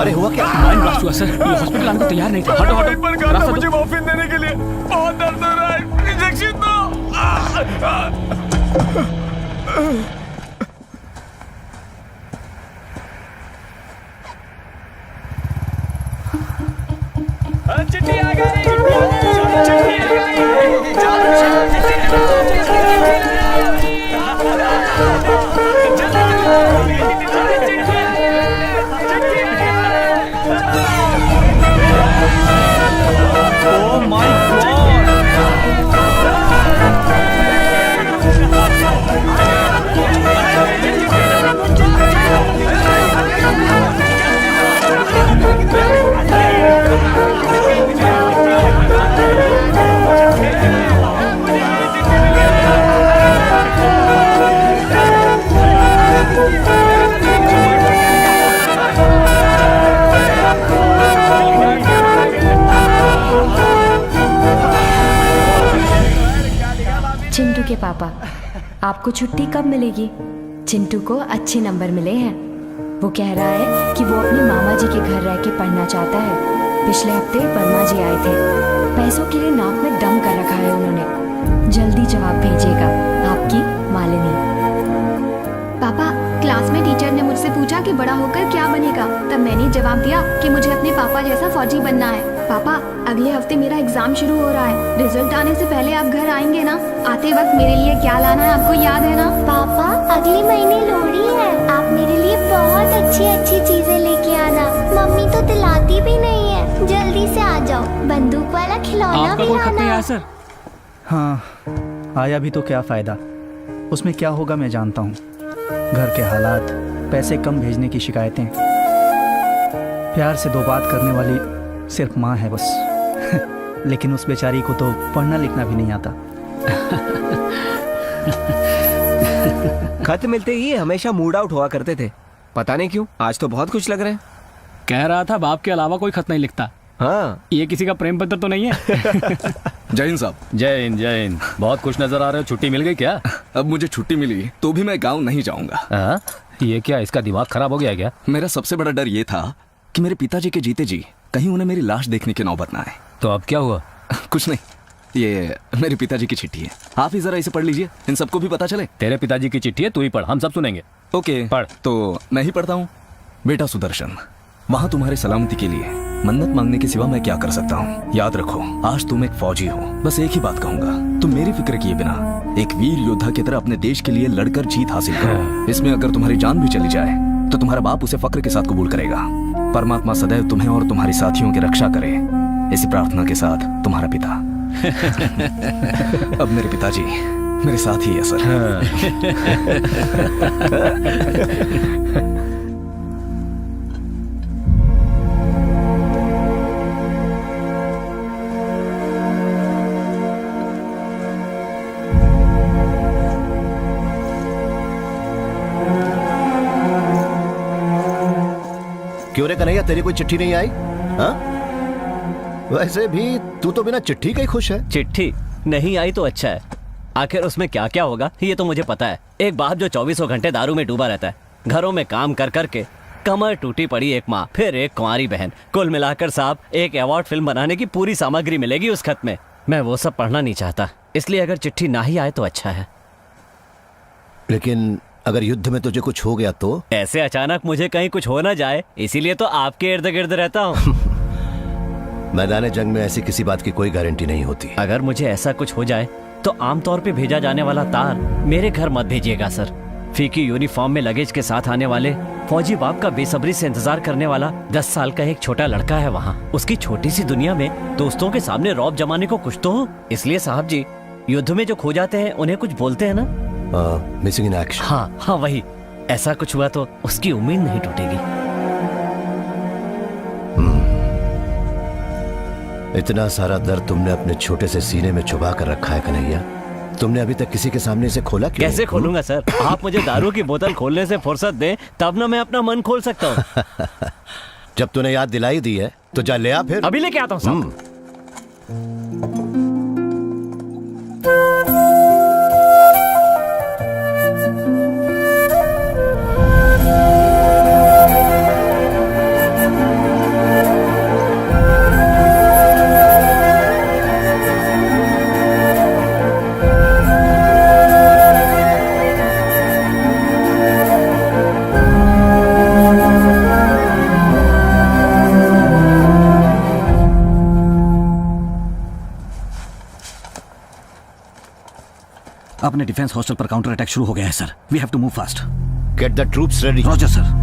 अरे हुआ क्या? माइंड ब्लास्ट हुआ सर। ये हॉस्पिटल आने को तैयार नहीं था। हटो रास्ता मुझे मॉर्फिन देने के लिए बहुत दर्द हो रहा है। इंजेक्शन दो। चिट्ठी आ गई। Oh my God! चिंटू के पापा, आपको छुट्टी कब मिलेगी? चिंटू को अच्छे नंबर मिले हैं। वो कह रहा है कि वो अपने मामा जी के घर रह के पढ़ना चाहता है। पिछले हफ्ते वर्मा जी आए थे। पैसों के लिए नाक में दम कर रखा है उन्होंने। जल्दी जवाब भेजेगा। आपकी मालिनी। पापा, क्लास में टीचर ने मुझसे पूछा कि बड़ा होकर क्या बनेगा, तब मैंने जवाब दिया कि मुझे अपने पापा जैसा फौजी बनना है। पापा, अगले हफ्ते मेरा एग्जाम शुरू हो रहा है। रिजल्ट आने से पहले आप घर आएंगे ना? आते वक्त मेरे लिए क्या लाना है आपको याद है ना? पापा, अगले महीने लोहड़ी है, आप मेरे लिए बहुत अच्छी अच्छी चीजें लेके आना। मम्मी तो दिलाती भी नहीं है। जल्दी से आ जाओ। बंदूक वाला खिलौना भी लाना। सर हाँ, आया भी तो क्या फायदा, उसमें क्या होगा मैं जानता हूँ। घर के हालात, पैसे कम भेजने की शिकायतें, प्यार से दो बात करने वाली सिर्फ माँ है बस। लेकिन उस बेचारी को तो पढ़ना लिखना भी नहीं आता। खत मिलते ही हमेशा मूड आउट हुआ करते थे, पता नहीं क्यों आज तो बहुत खुश लग रहे हैं। कह रहा था बाप के अलावा कोई खत नहीं लिखता। हाँ, ये किसी का प्रेम पत्र तो नहीं है? जय हिंद साहब। जय हिंद जय हिंद। बहुत खुश नजर आ रहे हो। छुट्टी मिल गई क्या? अब मुझे छुट्टी मिली तो भी मैं गांव नहीं जाऊंगा। ये क्या, इसका दिमाग खराब हो गया क्या? मेरा सबसे बड़ा डर ये था कि मेरे पिताजी के जीते जी कहीं उन्हें मेरी लाश देखने की नौबत ना आए। तो अब क्या हुआ? कुछ नहीं, ये मेरे पिताजी की चिट्ठी है। आप ही जरा इसे पढ़ लीजिए, इन सबको भी पता चले। तेरे पिताजी की चिट्ठी है, तू ही पढ़, हम सब सुनेंगे। ओके पढ़। तो मैं ही पढ़ता हूँ। बेटा सुदर्शन, वहाँ तुम्हारे सलामती के लिए मन्नत मांगने के सिवा मैं क्या कर सकता हूँ। याद रखो, आज तुम एक फौजी हो। बस एक ही बात कहूंगा, तुम मेरी फिक्र किए बिना एक वीर योद्धा की तरह अपने देश के लिए लड़कर जीत हासिल करो। इसमें अगर तुम्हारी जान भी चली जाए तो तुम्हारा बाप उसे फक्र के साथ कबूल करेगा। परमात्मा सदैव तुम्हें और तुम्हारी साथियों की रक्षा करे, इसी प्रार्थना के साथ तुम्हारा पिता। अब मेरे पिताजी मेरे साथ ही है सर। क्यों रे कन्हैया, तेरी कोई चिट्ठी नहीं आई? हाँ? वैसे भी तू तो बिना चिट्ठी के ही खुश है। चिट्ठी नहीं आई तो अच्छा है। आखिर उसमें क्या क्या होगा ये तो मुझे पता है। एक बाप जो 24 घंटे दारू में डूबा रहता है, घरों में काम कर करके कमर टूटी पड़ी एक माँ, फिर एक कुंवारी बहन, कुल मिलाकर साहब एक अवार्ड फिल्म बनाने की पूरी सामग्री मिलेगी उस खत में। मैं वो सब पढ़ना नहीं चाहता, इसलिए अगर चिट्ठी ना ही आए तो अच्छा है। लेकिन अगर युद्ध में तुझे कुछ हो गया तो? ऐसे अचानक मुझे कहीं कुछ हो ना जाए, इसीलिए तो आपके इर्द गिर्द रहता हूँ। मैदान जंग में ऐसी किसी बात की कोई गारंटी नहीं होती। अगर मुझे ऐसा कुछ हो जाए तो आमतौर पे भेजा जाने वाला तार मेरे घर मत भेजिएगा सर। फीकी यूनिफॉर्म में लगेज के साथ आने वाले फौजी बाप का बेसब्री से इंतजार करने वाला 10 साल का एक छोटा लड़का है वहाँ। उसकी छोटी सी दुनिया में दोस्तों के सामने रौब जमाने को कुछ तो हो। इसलिए साहब जी, युद्ध में जो खो जाते हैं उन्हें कुछ बोलते हैं ना? Missing in action. हाँ वही। ऐसा कुछ हुआ तो उसकी उम्मीद नहीं टूटेगी। इतना सारा दर्द तुमने अपने छोटे से सीने में छुपा कर रखा है कन्हैया। तुमने अभी तक किसी के सामने इसे खोला क्यों? कैसे खोलूंगा सर? आप मुझे दारू की बोतल खोलने से फुर्सत दें तब ना मैं अपना मन खोल सकता हूँ। जब तूने याद दिलाई दी है तो जा ले आ फिर। अभी लेके आता हूँ साहब। अपने डिफेंस हॉस्टल पर काउंटर अटैक शुरू हो गया है sir. We have to move fast. Get the troops ready. Roger sir.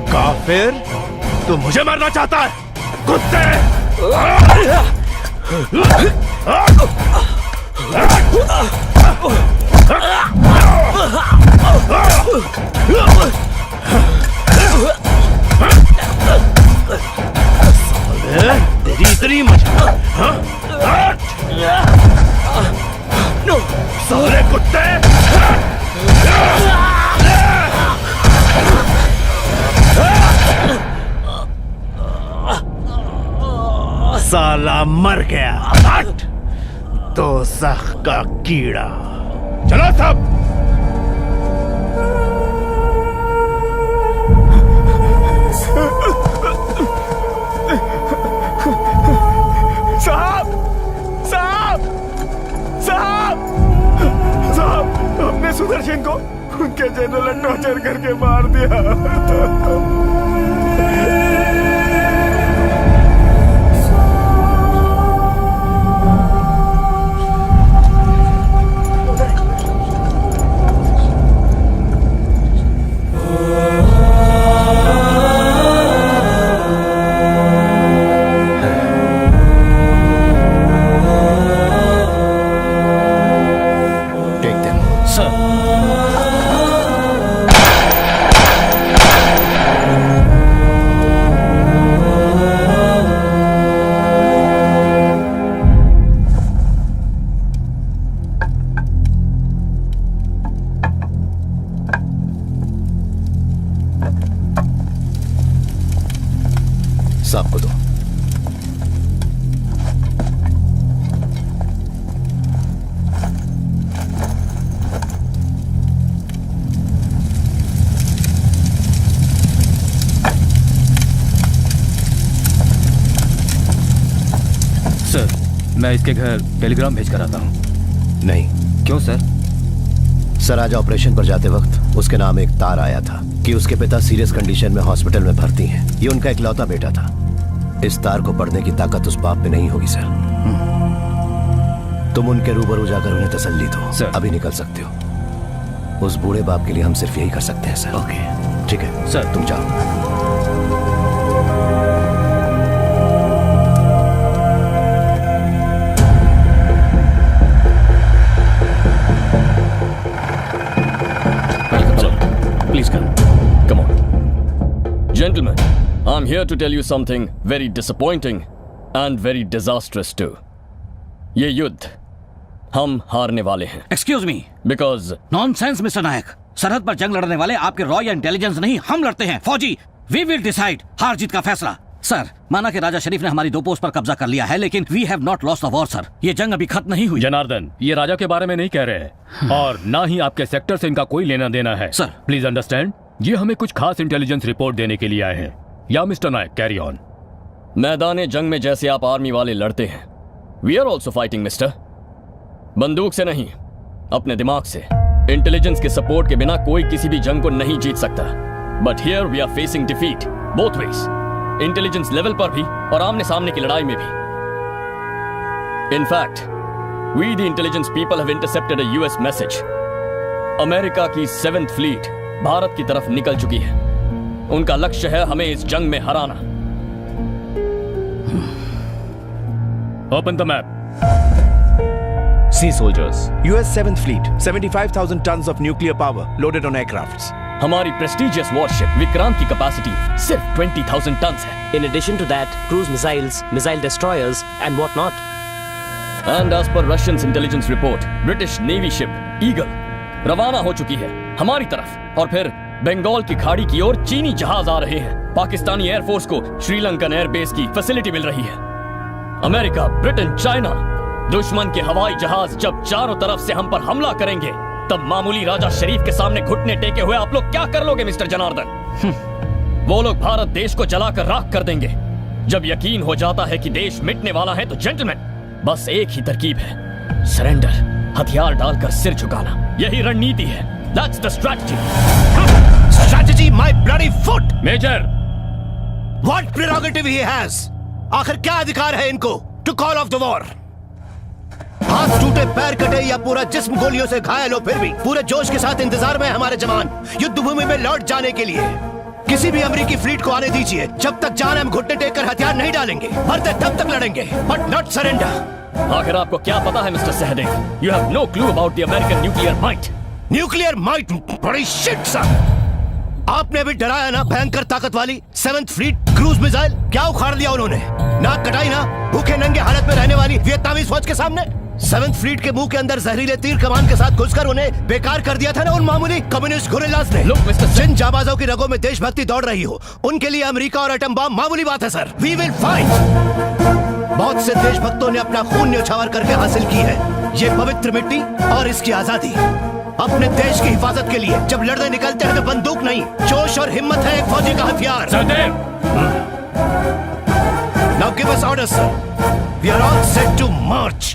काफिर, तू मुझे मारना चाहता है? कुत्ते! तेरी इतनी मजा, साले कुत्ते! साला मर गया। हट! दोज़ख का कीड़ा। चलो सब। साहब, साहब, साहब, साहब, हमने सुदर्शन को उनके जनरल ने टॉर्चर करके मार दिया। साहब को दो। सर, मैं इसके घर टेलीग्राम भेज कर आता हूँ। नहीं। क्यों सर? सर, आज ऑपरेशन पर जाते वक्त उसके नाम एक तार आया था कि उसके पिता सीरियस कंडीशन में हॉस्पिटल में भर्ती हैं। ये उनका इकलौता बेटा था। इस तार को पढ़ने की ताकत उस बाप में नहीं होगी सर। तुम उनके रूबरू जाकर उन्हें तसल्ली दो। सर, अभी निकल सकते हो। उस बूढ़े बाप के लिए हम सिर्फ यही कर सकते हैं सर। ओके, ठीक है सर, तुम जाओ। Please come. Come on. Gentlemen, I'm here to tell you something very disappointing and very disastrous too. ये युद्ध हम हारने वाले हैं। Excuse me. Because nonsense mister Naik. सरहद पर जंग लड़ने वाले आपके रॉ या इंटेलिजेंस नहीं, हम लड़ते हैं। फौजी, वी विल डिसाइड हार जीत का फैसला। सर, माना कि राजा शरीफ ने हमारी 2 पोस्ट पर कब्जा कर लिया है, लेकिन we have not lost the war sir. ये जंग अभी खत्म नहीं हुई। जनार्दन, ये राजा के बारे में नहीं कह रहे हैं और ना ही आपके सेक्टर से इनका कोई लेना देना है। सर, प्लीज अंडरस्टैंड, ये हमें कुछ खास इंटेलिजेंस रिपोर्ट देने के लिए आए हैं। या मिस्टर नायक, कैरी ऑन। मैदान जंग में जैसे आप आर्मी वाले लड़ते हैं, we are also fighting mister. बंदूक से नहीं, अपने दिमाग से। इंटेलिजेंस के सपोर्ट के बिना कोई किसी भी जंग को नहीं जीत सकता। But here we are facing defeat both ways, intelligence level पर भी और आमने सामने की लड़ाई में भी। In fact we the intelligence people have intercepted a US message. America की 7th फ्लीट भारत की तरफ निकल चुकी है। उनका लक्ष्य है हमें इस जंग में हराना। Open the map. Sea soldiers. US 7th Fleet, 75,000 tons of nuclear power loaded on aircrafts. हमारी प्रेस्टिजियस वॉरशिप विक्रांत की कैपेसिटी सिर्फ 20,000 टन्स है। In addition to that, cruise missiles, missile destroyers, and whatnot. And as per Russians intelligence report, British Navy ship Eagle रवाना हो चुकी है हमारी तरफ, और फिर बंगाल की खाड़ी की ओर चीनी जहाज आ रहे हैं। पाकिस्तानी एयरफोर्स को श्रीलंकन एयरबेस की फैसिलिटी मिल रही है। अमेरिका, ब्रिटेन, चाइना, दुश्मन के हवाई जहाज जब चारों तरफ से हम पर हमला करेंगे, तब मामूली राजा शरीफ के सामने घुटने टेके हुए आप लोग क्या कर लोगे मिस्टर जनार्दन? वो लोग भारत देश को जलाकर राख कर देंगे। जब यकीन हो जाता है कि देश मिटने वाला है, तो जेंटलमैन, बस एक ही तरकीब है, सरेंडर, हथियार डालकर सिर झुकाना। यही रणनीति है। That's the strategy. Strategy, my bloody foot! Major! What prerogative he has? आखिर क्या अधिकार है इनको to call off the war? हाथ टूटे, पैर कटे या पूरा जिस्म गोलियों से घायल हो, फिर भी पूरे जोश के साथ इंतजार में हमारे जवान युद्ध भूमि में लौट जाने के लिए। किसी भी अमेरिकी फ्लीट को आने दीजिए। जब तक जान हम घुटने टेक कर हथियार नहीं डालेंगे, मरते तब तक लड़ेंगे, बट नॉट सरेंडर। आखिर आपको क्या पता है mister Sahdev? You have no clue about the American nuclear might. Nuclear might? बड़ी शिट सर। आपने अभी डराया ना भयंकर ताकत वाली 7th फ्लीट क्रूज मिसाइल, क्या उखाड़ दिया उन्होंने? नाक कटाई ना भूखे नंगे हालत में रहने वाली वियतनामी फौज के सामने। 7th फ्लीट के मुंह के अंदर जहरीले तीर कमान के साथ घुसकर उन्हें बेकार कर दिया था ना उन मामूली कम्युनिस्ट गुरिल्लास ने। जिन जाबाजों की रगों में देशभक्ति दौड़ रही हो, उनके लिए अमेरिका और एटम बम मामूली बात है सर। We will fight. बहुत से देशभक्तों ने अपना खून न्यौछावर करके हासिल की है ये पवित्र मिट्टी और इसकी आजादी। अपने देश की हिफाजत के लिए जब लड़ने निकलते हैं तो बंदूक नहीं, जोश और हिम्मत है एक फौजी का हथियार। Now give us orders, sir. We are all set to march.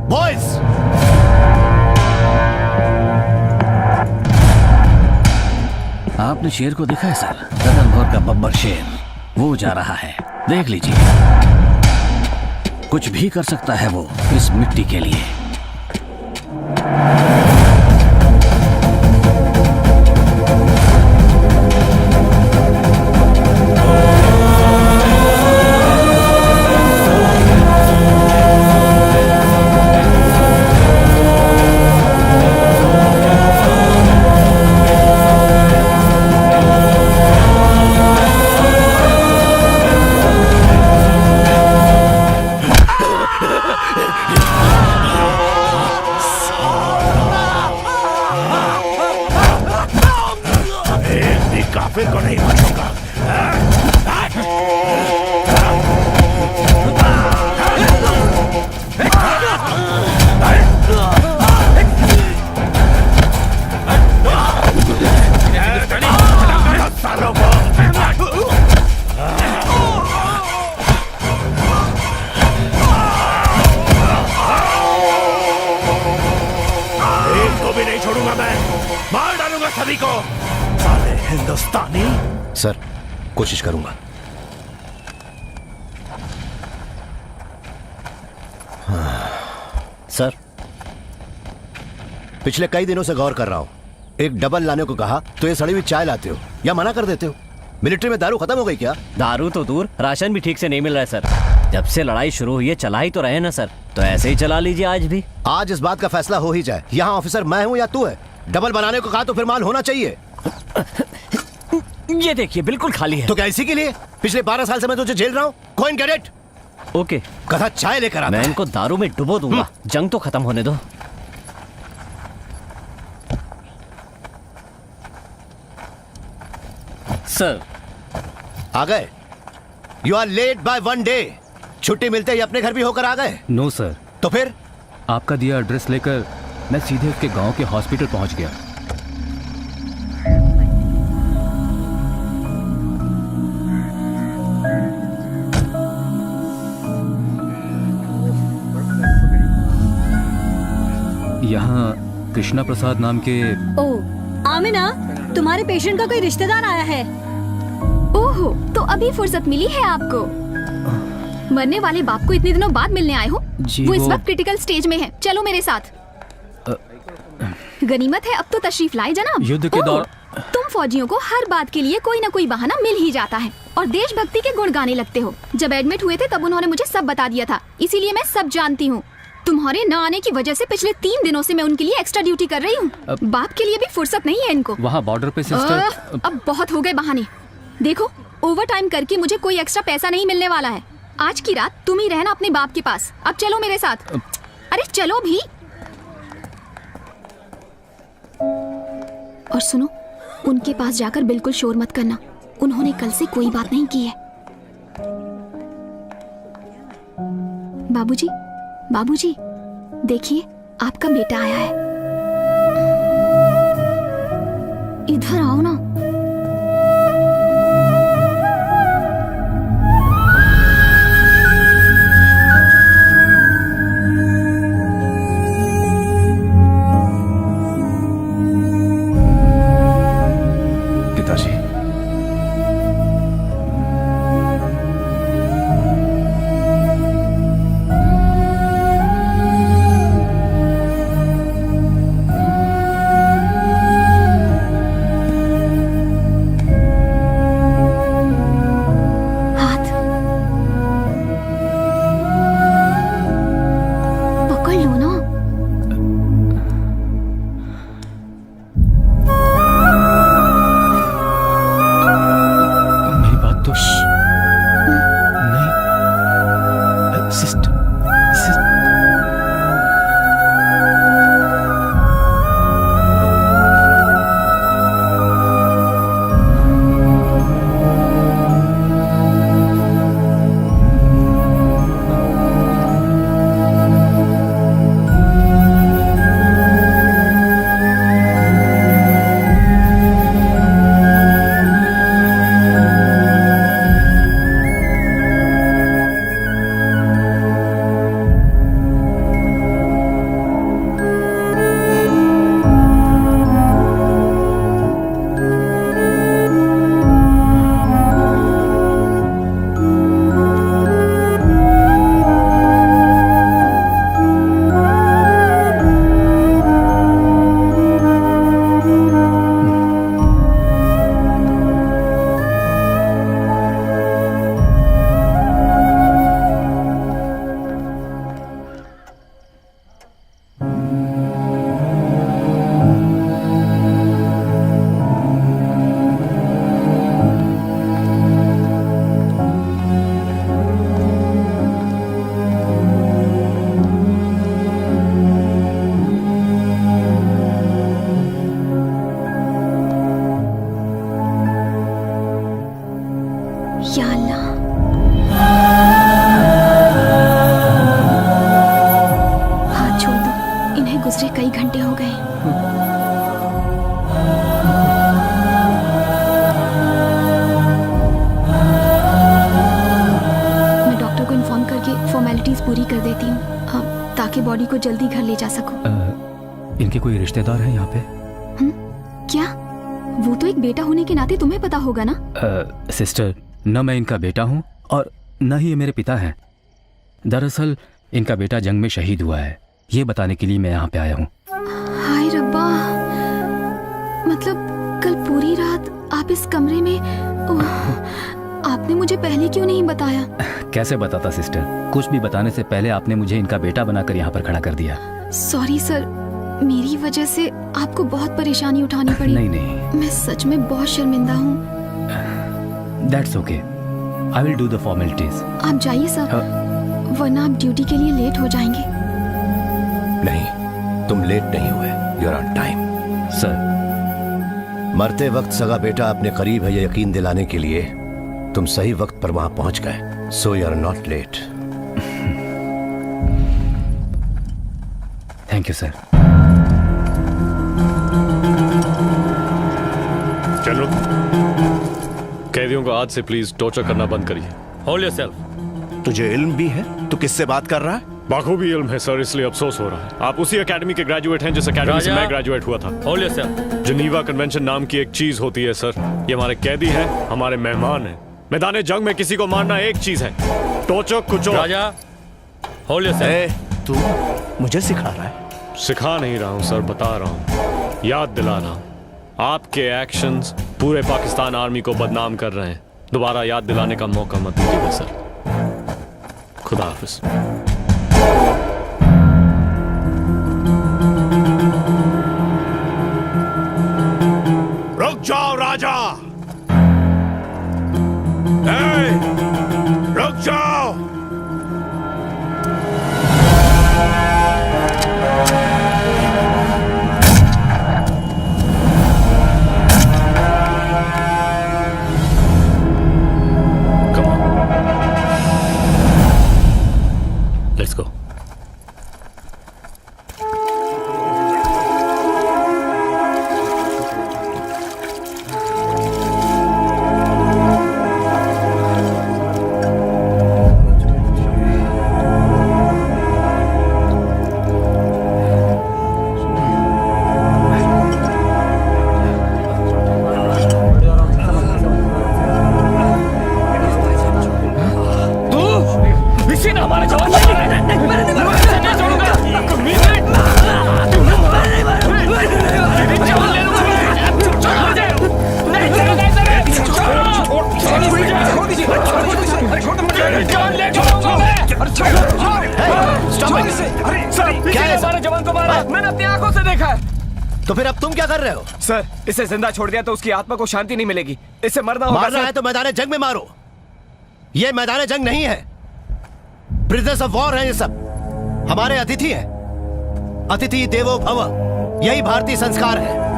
Boys! आपने शेर को देखा है सर? रतनभौर का बब्बर शेर, वो जा रहा है, देख लीजिए। कुछ भी कर सकता है वो इस मिट्टी के लिए। सर कोशिश करूंगा। सर पिछले कई दिनों से गौर कर रहा हूं, एक डबल लाने को कहा तो ये सड़ी हुई चाय लाते हो या मना कर देते हो। मिलिट्री में दारू खत्म हो गई क्या? दारू तो दूर, राशन भी ठीक से नहीं मिल रहा है सर। जब से लड़ाई शुरू हुई है चला ही तो रहे ना सर, तो ऐसे ही चला लीजिए आज भी। आज इस बात का फैसला हो ही जाए। यहाँ ऑफिसर मैं हूँ या तू है? डबल बनाने को कहा तो फिर माल होना चाहिए। ये देखिए बिल्कुल खाली है। तो क्या इसी के लिए पिछले 12 साल से मैं तुझे झेल रहा हूँ? Go and get it. Okay. कथा चाय लेकर आता मैं है। इनको दारू में डुबो दूंगा, जंग तो खत्म होने दो। सर आ गए? You are late by 1 day. छुट्टी मिलते ही अपने घर भी होकर आ गए? No sir. तो फिर? आपका दिया एड्रेस लेकर मैं सीधे उसके गांव के हॉस्पिटल पहुंच गया। यहाँ कृष्णा प्रसाद नाम के। ओह आमिना, तुम्हारे पेशेंट का कोई रिश्तेदार आया है। ओहो, तो अभी फुर्सत मिली है आपको। मरने वाले बाप को इतने दिनों बाद मिलने आए हो? वो इस वक्त क्रिटिकल स्टेज में है। चलो मेरे साथ। गनीमत है अब तो तशरीफ लाए जनाब। युद्ध के दौर तुम फौजियों को हर बात के लिए कोई न कोई बहाना मिल ही जाता है और देशभक्ति के गुण गाने लगते हो। जब एडमिट हुए थे तब उन्होंने मुझे सब बता दिया था, इसीलिए मैं सब जानती हूँ। तुम्हारे न आने की वजह से पिछले 3 दिनों से मैं उनके लिए एक्स्ट्रा ड्यूटी कर रही हूँ। बाप के लिए भी फुर्सत नहीं है इनको। वहाँ बॉर्डर पे सिस्टर। अब बहुत हो गए बहाने। देखो ओवर टाइम करके मुझे कोई एक्स्ट्रा पैसा नहीं मिलने वाला है। आज की रात तुम ही रहना अपने बाप के पास। अब चलो मेरे साथ। अरे चलो भी। और सुनो, उनके पास जाकर बिल्कुल शोर मत करना। उन्होंने कल से कोई बात नहीं की है। बाबूजी, बाबूजी, देखिए आपका बेटा आया है। इधर आओ ना। पिताजी, गुजरे कई घंटे हो गए। मैं डॉक्टर को इन्फॉर्म करके फॉर्मेलिटीज पूरी कर देती हूँ ताकि बॉडी को जल्दी घर ले जा सकूं। इनके कोई रिश्तेदार हैं यहाँ पे? क्या? वो तो एक बेटा होने के नाते तुम्हें पता होगा ना। सिस्टर, न मैं इनका बेटा हूँ और न ही ये मेरे पिता हैं। दरअसल इनका बेटा जंग में शहीद हुआ है, ये बताने के लिए मैं यहाँ पे आया हूँ। हाय रब्बा, मतलब कल पूरी रात आप इस कमरे में आपने मुझे पहले क्यों नहीं बताया? कैसे बताता सिस्टर, कुछ भी बताने से पहले आपने मुझे इनका बेटा बनाकर यहाँ पर खड़ा कर दिया। सॉरी सर, मेरी वजह से आपको बहुत परेशानी उठानी पड़ी। नहीं नहीं, मैं सच में बहुत शर्मिंदा हूँ। That's okay. I will do the formalities. आप जाइए सर, वरना आप ड्यूटी के लिए लेट हो जाएंगे। नहीं, तुम लेट नहीं हुए। You're on time. सर, मरते वक्त सगा बेटा अपने करीब है ये यकीन दिलाने के लिए तुम सही वक्त पर वहां पहुंच गए। So you're not late. Thank you, sir. General, कैदियों को आज से प्लीज टॉर्चर करना बंद करिए। Hold yourself. तुझे इल्म भी है? तू किससे बात कर रहा है? बाखूबी इल्म है सर, इसलिए अफसोस हो रहा है। आप उसी एकेडमी के ग्रेजुएट हैं जिस एकेडमी से मैं ग्रेजुएट हुआ था। Hold yourself. जिनीवा कन्वेंशन नाम की एक चीज होती है सर, ये हमारे कैदी हैं, हमारे मेहमान हैं। मैदान जंग में किसी को मारना एक चीज है, टोचो कुचो। राजा, होल्ड योरसेल्फ। तू मुझे सिखा रहा है? सिखा नहीं रहा हूं सर, बता रहा हूं, याद दिला रहा हूं। आपके एक्शंस पूरे पाकिस्तान आर्मी को बदनाम कर रहे हैं। दोबारा याद दिलाने का मौका मत दीजिएगा सर। खुदा हाफिज। रुक जाओ राजा, रुक जाओ। Let's go. तो फिर अब तुम क्या कर रहे हो? सर, इसे जिंदा छोड़ दिया तो उसकी आत्मा को शांति नहीं मिलेगी। इसे मरना होगा। मारना है तो मैदान जंग में मारो। ये मैदान जंग नहीं है, प्रिजनर्स ऑफ वॉर हैं ये सब। हमारे अतिथि हैं। अतिथि देवो भव, यही भारतीय संस्कार है।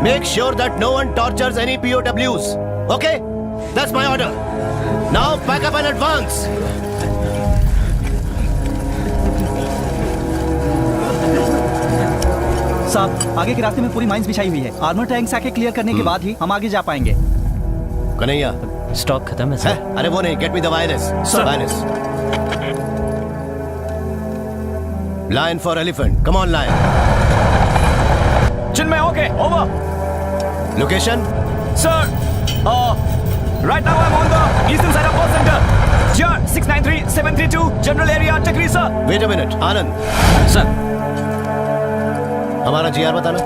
Make sure that no one tortures any POWs. Okay, that's my order. Now pack up and advance. साहब, आगे के रास्ते में पूरी माइंस बिछाई हुई है। आर्मर टैंक्स आके क्लियर करने के बाद ही हम आगे जा पाएंगे। कन्हैया, स्टॉक खत्म है सर। अरे वो नहीं, get me the virus. Virus. Lion for elephant. Come on lion. Chinmay, okay, over. Location? Sir, right now I'm on the eastern side of World Center. GR 693732 general area Chakri sir. Wait a minute, Anand. Sir, हमारा GR बताना.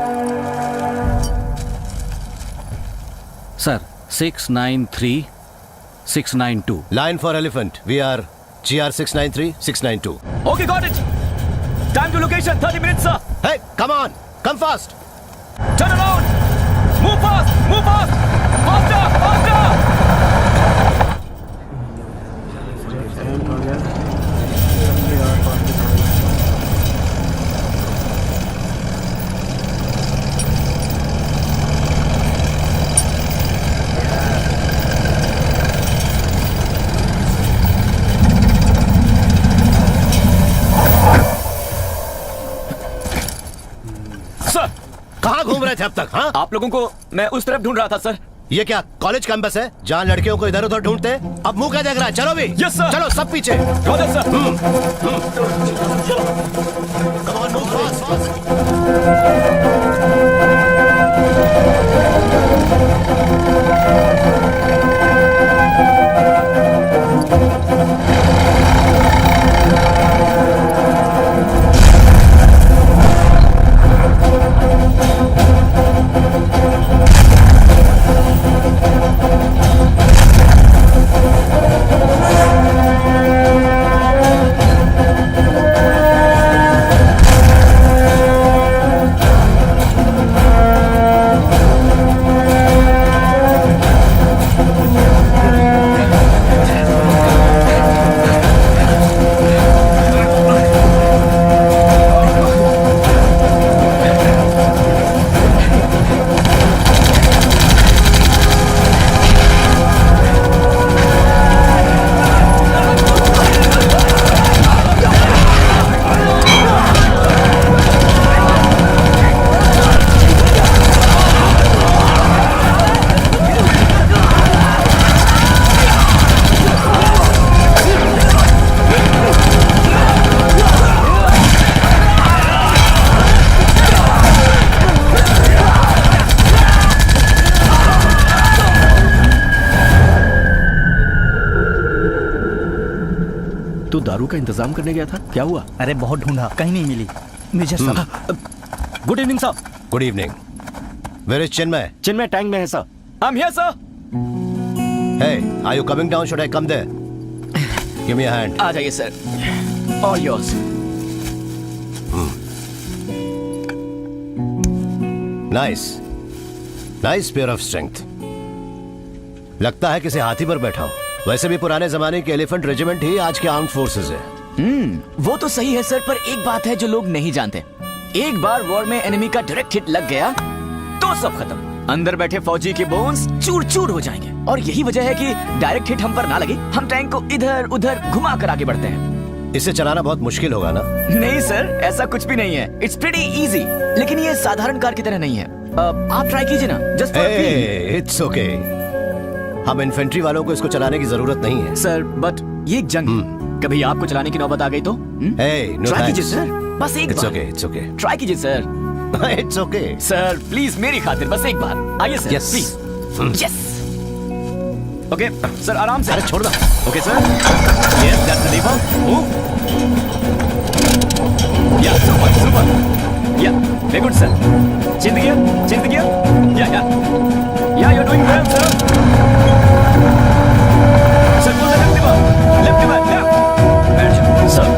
Sir 693692. Line for elephant. We are GR 693692. Okay, got it. Time to location 30 minutes sir. Hey, come on, come fast. Turn around. Move fast, move fast. Faster, faster. Sir. कहाँ घूम रहे थे अब तक? हाँ, आप लोगों को मैं उस तरफ ढूंढ रहा था सर। ये क्या कॉलेज कैंपस है जहाँ लड़कियों को इधर उधर ढूंढते हैं? अब मुंह क्या देख रहा है? चलो भी। Yes sir. चलो सब पीछे। Roger sir. Come on, move fast. तू दारू का इंतजाम करने गया था, क्या हुआ? अरे बहुत ढूंढा, कहीं नहीं मिली। मुझे good evening sir. Good evening. Where is Chinmay? Chinmay tank में है sir. I am here sir. Hey, are you coming down? Should I come there? Give me a hand. आ जाइए sir. All yours. Nice. Nice pair of strength. लगता है किसी हाथी पर बैठा हूँ। वैसे भी पुराने जमाने के एलिफेंट रेजिमेंट ही आज के आर्म्ड फोर्सेस है। वो तो सही है सर, पर एक बात है जो लोग नहीं जानते। एक बार वॉर में एनिमी का डायरेक्ट हिट लग गया तो सब खत्म। अंदर बैठे फौजी के बोन्स चूर चूर हो जाएंगे। और यही वजह है कि डायरेक्ट हिट हम पर ना लगे, हम टैंक को इधर उधर घुमा कर आगे बढ़ते हैं। इसे चलाना बहुत मुश्किल होगा ना? नहीं सर, ऐसा कुछ भी नहीं है। It's pretty easy. लेकिन ये साधारण कार की तरह नहीं है। आप ट्राई कीजिए ना। Just it's okay. हम इन्फेंट्री वालों को इसको चलाने की जरूरत नहीं है सर। बट ये एक जंग, कभी आपको चलाने की नौबत आ गई तो ट्राई कीजिए सर, बस एक बार। इट्स ओके ट्राई कीजिए sir. It's okay sir, please मेरी खातिर बस एक बार आइए sir. Yes. Please. Yes. Okay sir, आराम से। अरे छोड़ दो। Okay sir. Yes, that's the lever. Move. Yeah super super. Yeah very good sir. Change gear, change gear. Yeah you are doing well sir. Sir pull the left lever, left lever, left. Very good sir.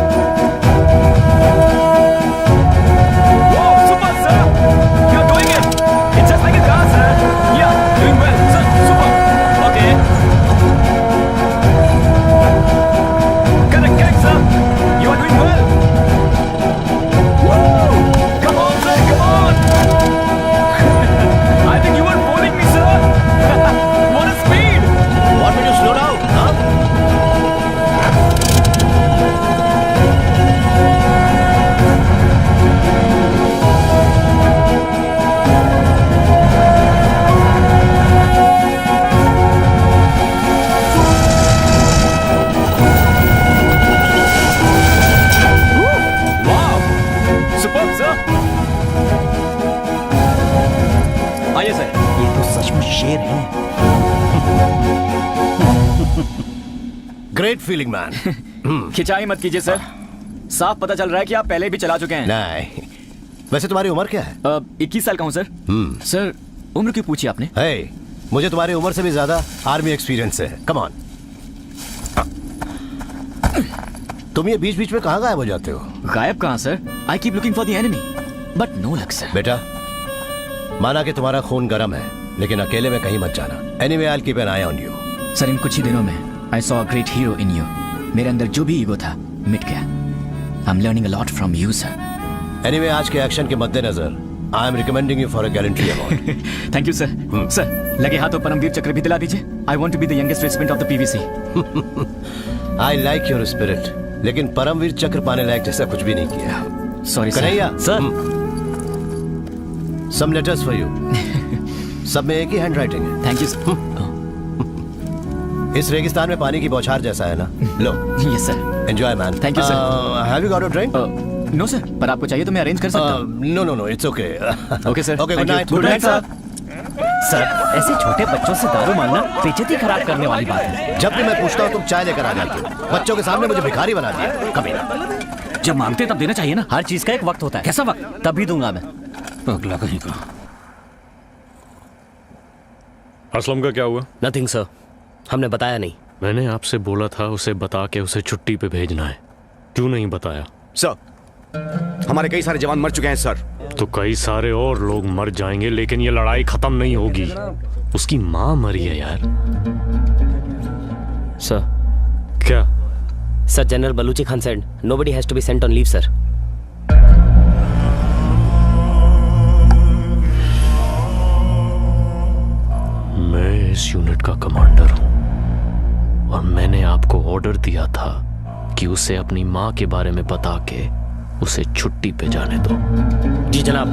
Great feeling man. खिंचाई मत कीजिए sir, साफ पता चल रहा है कि आप पहले भी चला चुके हैं। नहीं, वैसे तुम्हारी उम्र क्या है? 21 साल का हूँ सर। सर उम्र क्यों पूछी आपने? मुझे तुम्हारी उम्र से भी ज्यादा आर्मी एक्सपीरियंस है। Come on. तुम ये बीच बीच में कहाँ गायब हो जाते हो? गायब कहाँ sir? I keep looking for the enemy but no luck sir. बेटा, माना कि तुम्हारा खून गर्म है, लेकिन अकेले में कहीं मत जाना। Anyway I will keep an eye on you. Sir इन कुछ ही दिनों में I saw a great hero in you. मेरे अंदर जो भी ईगो था मिट गया। I am learning a lot from you sir. Anyway आज के एक्शन के मद्देनजर I am recommending you for a gallantry award. Thank you sir. Sir लगे हाथों परमवीर चक्र भी दिला दीजिए। I want to be the youngest regiment of the PVC. I like your spirit, लेकिन परमवीर चक्र पाने लायक जैसा कुछ भी नहीं किया। Sorry Kanhaiya sir. Some letters for you. सब में एक ही हैंड राइटिंग है. Thank you sir. इस रेगिस्तान में पानी की बौछार जैसा है ना. लो. Yes sir. Enjoy man. Thank you sir. Have you got a drink? No sir, पर आपको चाहिए तो मैं अरेंज कर सकता हूँ. No, it's okay. Okay sir. Okay, good night. Good night sir. Sir, ऐसे छोटे बच्चों से दारू मांगना बेइज्जती खराब करने वाली बात है. जब भी मैं पूछता हूँ तुम चाय लेकर आ जाती हो. बच्चों के सामने मुझे भिखारी बना दिया. कभी ना. जब मांगते तब देना चाहिए ना. हर चीज का एक वक्त होता है. कैसा वक्त? तभी दूंगा मैं. अगला कहीं का. असलम का क्या हुआ? नथिंग सर, हमने बताया नहीं. मैंने आपसे बोला था उसे बता के उसे छुट्टी पे भेजना है. क्यों नहीं बताया? सर, हमारे कई सारे जवान मर चुके हैं सर. तो कई सारे और लोग मर जाएंगे, लेकिन ये लड़ाई खत्म नहीं होगी. उसकी माँ मरी है यार. सर. क्या? Sir, general Baluchi Khan said nobody has to be sent on leave, sir. मैं इस यूनिट का कमांडर हूं और मैंने आपको ऑर्डर दिया था कि उसे अपनी माँ के बारे में बता के उसे छुट्टी पे जाने दो. जी जनाब.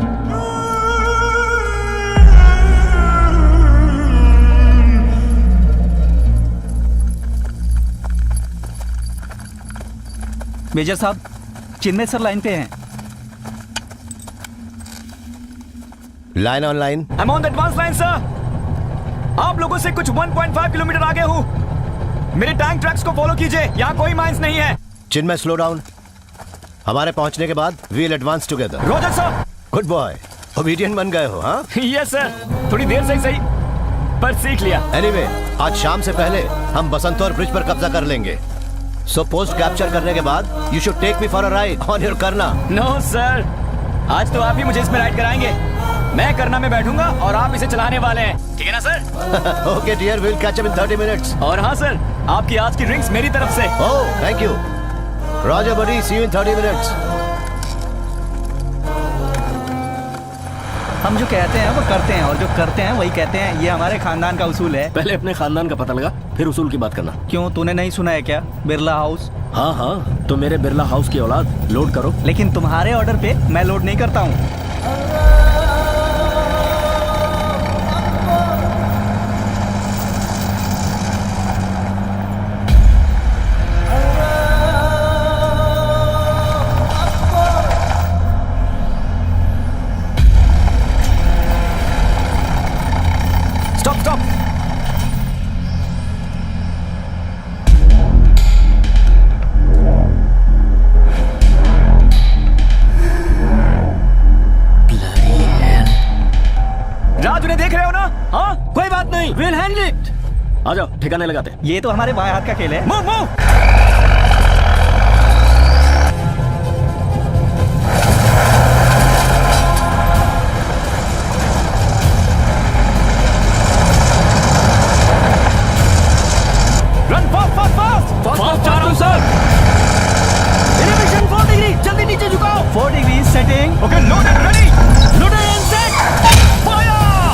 मेजर साहब, चिन्मय सर लाइन पे हैं. Line on line. I'm on the advance line, sir. आप लोगों से कुछ 1.5 किलोमीटर आगे हूँ. मेरे टैंक ट्रैक्स को फॉलो कीजिए. यहाँ कोई माइंस नहीं है. Chinmay, slow down. हमारे पहुंचने के बाद we'll advance together. Roger sir. Good boy. Obedient बन गए हो, हाँ? Yes sir. थोड़ी देर से ही सही, पर सीख लिया. एनीवे, आज शाम से पहले हम बसंतौर ब्रिज पर कब्जा कर लेंगे. सो पोस्ट कैप्चर करने के बाद you should take me for a ride on your करना. नो सर, आज तो आप ही मुझे इसमें राइड कराएंगे. मैं करना में बैठूंगा और आप इसे चलाने वाले हैं. ठीक है ना sir? Okay dear, will catch up in 30 minutes. और हाँ सर, आपकी आज की ड्रिंक्स मेरी तरफ से. Oh, thank you. Roger buddy, see you in 30 minutes. हम जो कहते हैं वो करते हैं, और जो करते हैं वही कहते हैं. ये हमारे खानदान का उसूल है. पहले अपने खानदान का पता लगा, फिर उसूल की बात करना. क्यों, तूने नहीं सुना है क्या? बिरला हाउस. हाँ, तो मेरे बिरला हाउस की औलाद, लोड करो. लेकिन तुम्हारे ऑर्डर पे मैं लोड नहीं करता हूँ. Stop. राज, उन्हें देख रहे हो ना? हाँ, कोई बात नहीं. We'll handle it. आ जाओ, ठिकाने लगाते. ये तो हमारे बाएं हाथ का खेल है. Move. Run fast. जा रहा हूँ सर. Elevation 4 डिग्री, जल्दी नीचे झुकाओ. 4 degree setting. Okay, loaded, ready. Loaded and set. Fire.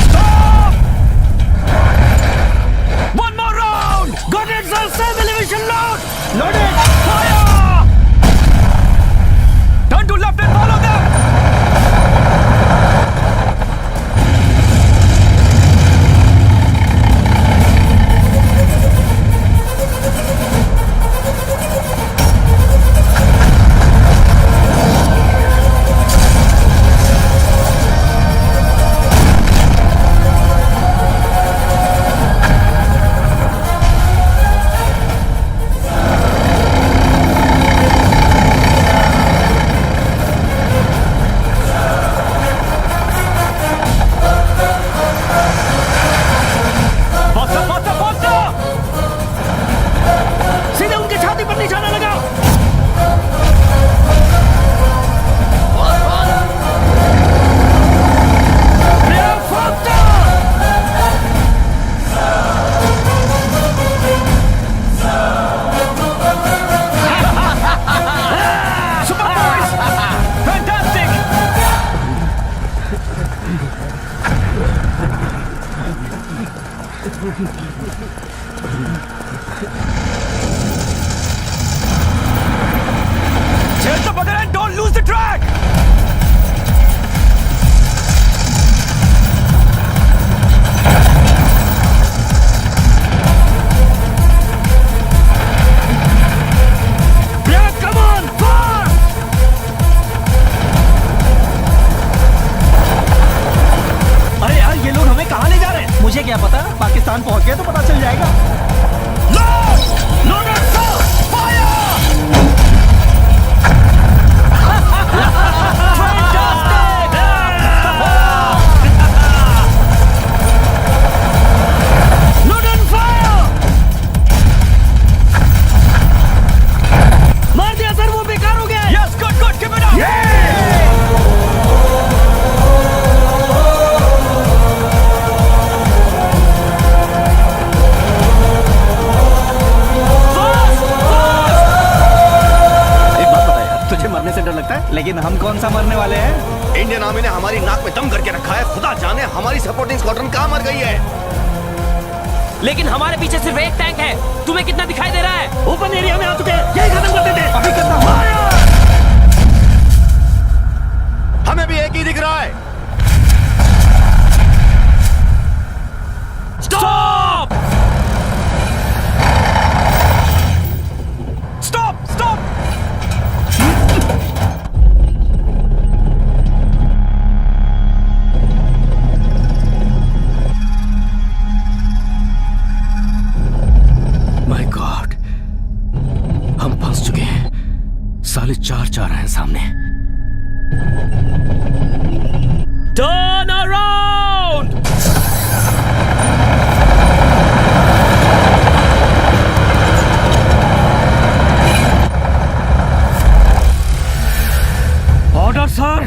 Stop. One more round. Got it, sir. Same elevation load. Loaded. Fire. Turn to left and follow them. सीधे उनके छाती पर निशाना लगाओ. Super boys! Fantastic! Chase the bugger and don't lose the track! मारने से डर लगता है, लेकिन हम कौन सा मरने वाले हैं? इंडियन आर्मी ने हमारी नाक में दम करके रखा है। खुदा जाने हमारी सपोर्टिंग स्क्वाड्रन कहाँ मर गई है। लेकिन हमारे पीछे सिर्फ एक टैंक है, तुम्हें कितना दिखाई दे रहा है? ओपन एरिया में आ चुके हैं, यही खत्म करते थे। अभी करना हुआ। हमें भी एक ही दिख रहा है। Stop! Stop stop! My God, हम फंस चुके हैं। साले चार हैं सामने। Turn around! Order, sir!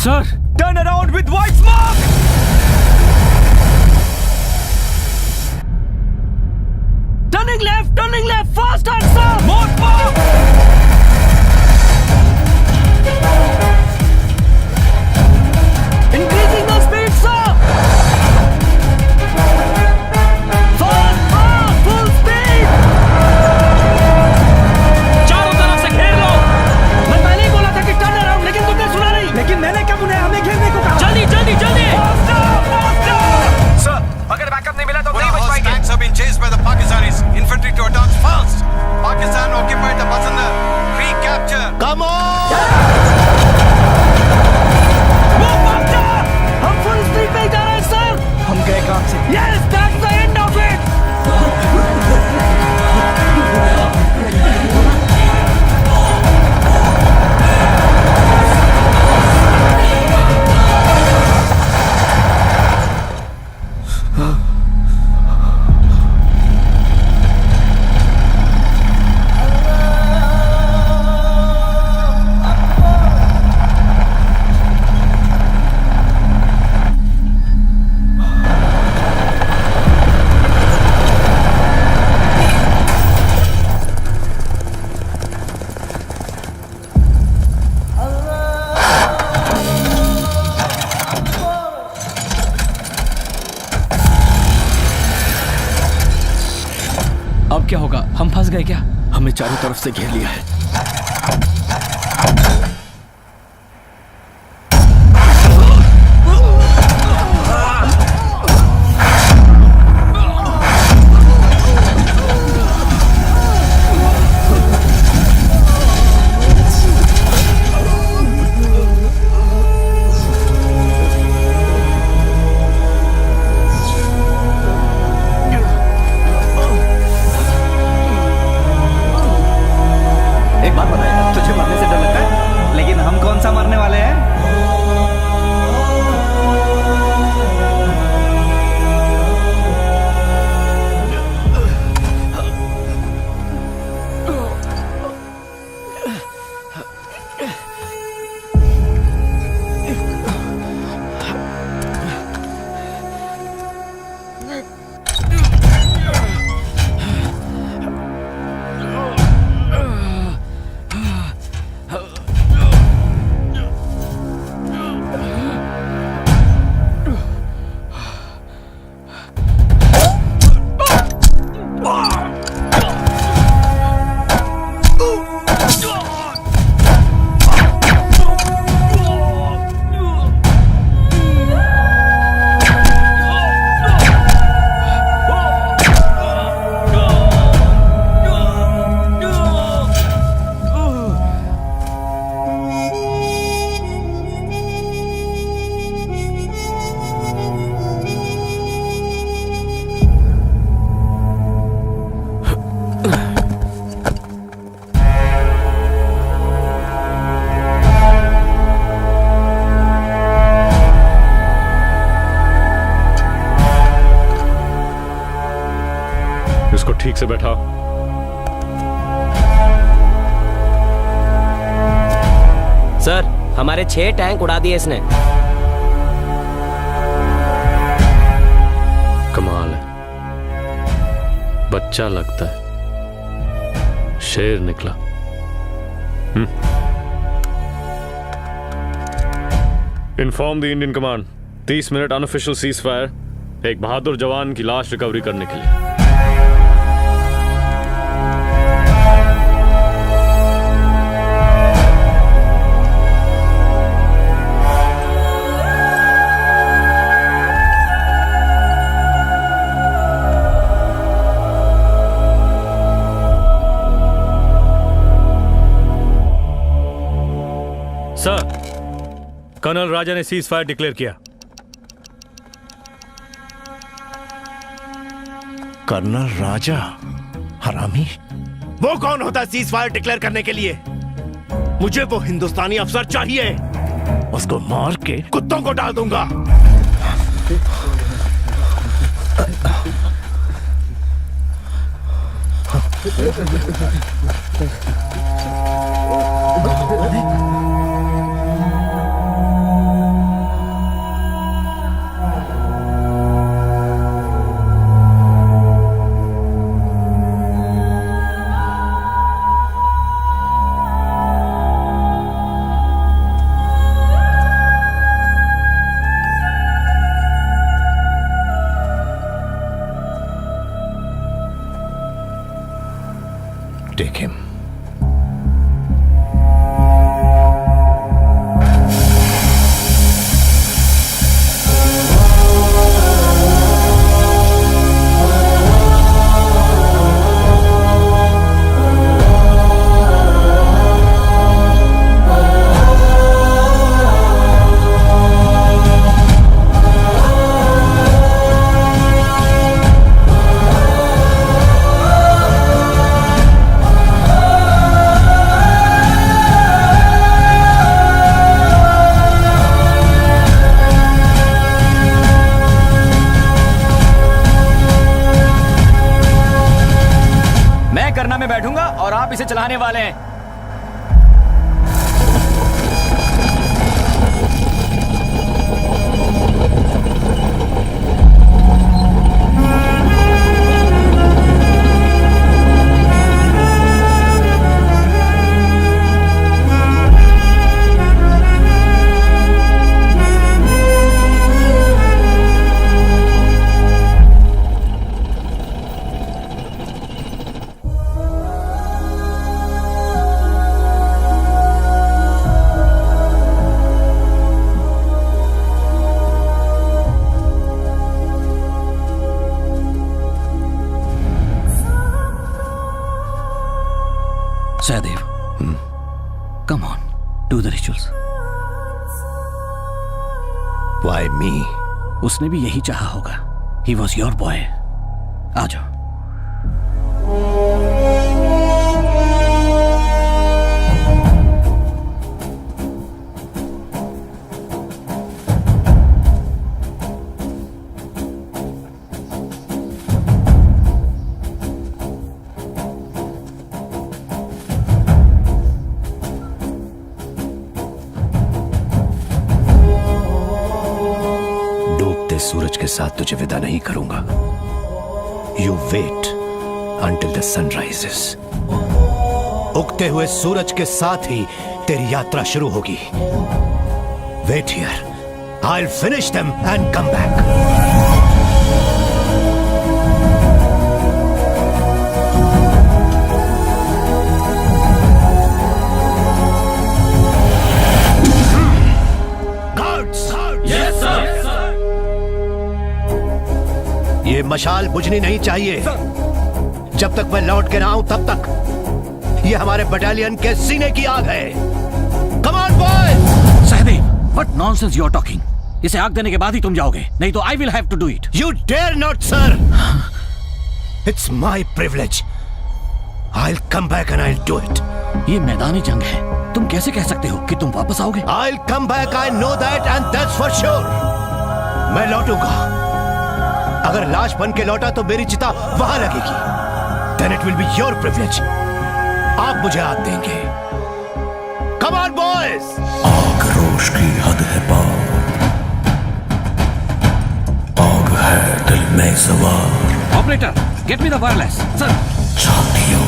Sir, turn around with white smoke! Turning left, faster, sir! More smoke! Increasing the speed, sir! Fast, full speed! चारों तरफ से घेर लो। मैं पहले ही बोला था कि टर्न अराउंड, लेकिन तुमने सुना नहीं। लेकिन मैंने कब उन्हें हमें घेरने को कहा? जल्दी जल्दी जल्दी! सर, अगर बैकअप नहीं मिला तो नहीं बच पाएंगे। Tanks have been chased by the Pakistanis. Infantry to attack fast. Pakistan occupied the Bazandar. Recapture. Come on! हम फुल स्पीड पे जा रहे हैं, सर। हम गए काम से। Yes, that's the end of it. अब क्या होगा? हम फंस गए क्या? हमें चारों तरफ से घेर लिया है। इसको ठीक से बैठा। सर, हमारे 6 टैंक उड़ा दिए इसने। कमाल है, बच्चा लगता है, शेर निकला। Inform the Indian command, 30 minute unofficial cease fire, एक बहादुर जवान की लाश रिकवरी करने के लिए। सर, कर्नल राजा ने सीज फायर डिक्लेयर किया। कर्नल राजा? हरामी। वो कौन होता है सीज फायर डिक्लेयर करने के लिए? मुझे वो हिंदुस्तानी अफसर चाहिए। उसको मार के कुत्तों को डाल दूंगा। Take him. में बैठूंगा और आप इसे चलाने वाले हैं। Sahadev, come on, do the rituals. Why me? उसने भी यही चाहा होगा. He was your boy. आ जाओ. सूरज के साथ तुझे विदा नहीं करूंगा। You wait until the sun rises. उगते हुए सूरज के साथ ही तेरी यात्रा शुरू होगी। Wait here, I will finish them and come back. ये मशाल बुझनी नहीं चाहिए। जब तक मैं लौट के ना आऊं तब तक ये हमारे बटालियन के सीने की आग है। Come on boy. Sahdev, what nonsense you are talking. इसे आग देने के बाद ही तुम जाओगे, नहीं तो I will have to do it. You dare not sir. It's my privilege. I will come back and I will do it. ये मैदानी जंग है, तुम कैसे कह सकते हो कि तुम वापस आओगे? आई will come back, I know that and that's for sure. मैं लौटूंगा। अगर लाश बन के लौटा तो मेरी चिता वहां लगेगी। Then it will be your privilege. आप मुझे आग देंगे। Come on boys. आक्रोश की हद है पार, आग है दिल में सवार। Operator, get me the wireless. Sir,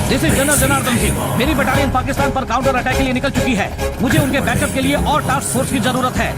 this is general Janardan Singh. मेरी बटालियन पाकिस्तान पर काउंटर अटैक के लिए निकल चुकी है। मुझे उनके बैकअप के लिए और टास्क फोर्स की जरूरत है।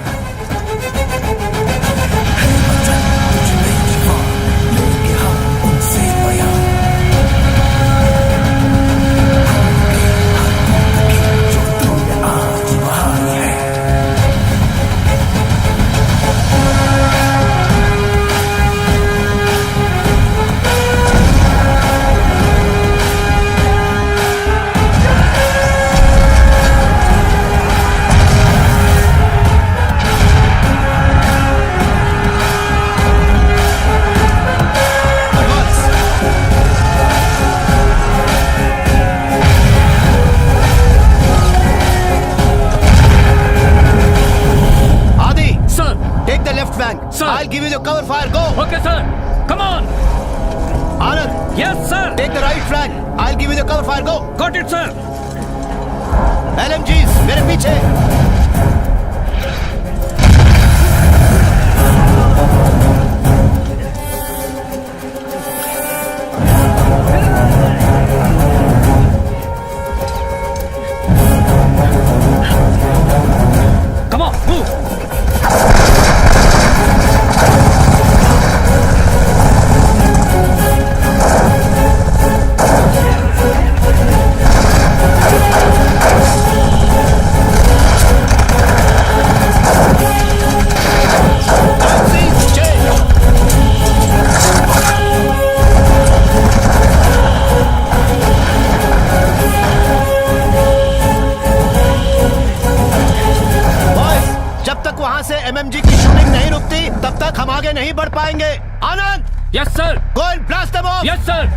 I'll give you the cover fire. Go. Okay, sir. Come on. Anand. Yes, sir. Take the right flank. I'll give you the cover fire. Go. Got it, sir. LMGs, मेरे पीछे. Come on, move. MMG की shooting नहीं रुकती तब तक हम आगे नहीं बढ़ पाएंगे। Anand. Yes sir. Go and blast them off. Yes sir.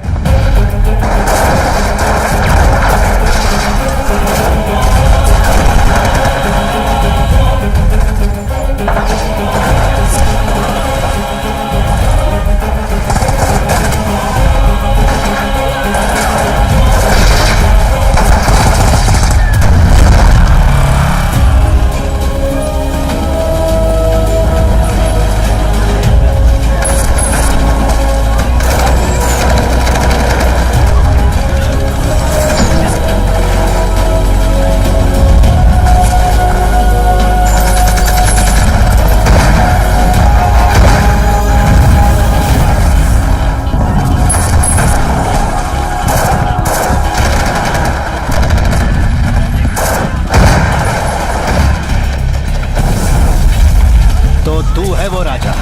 तू है वो राजा।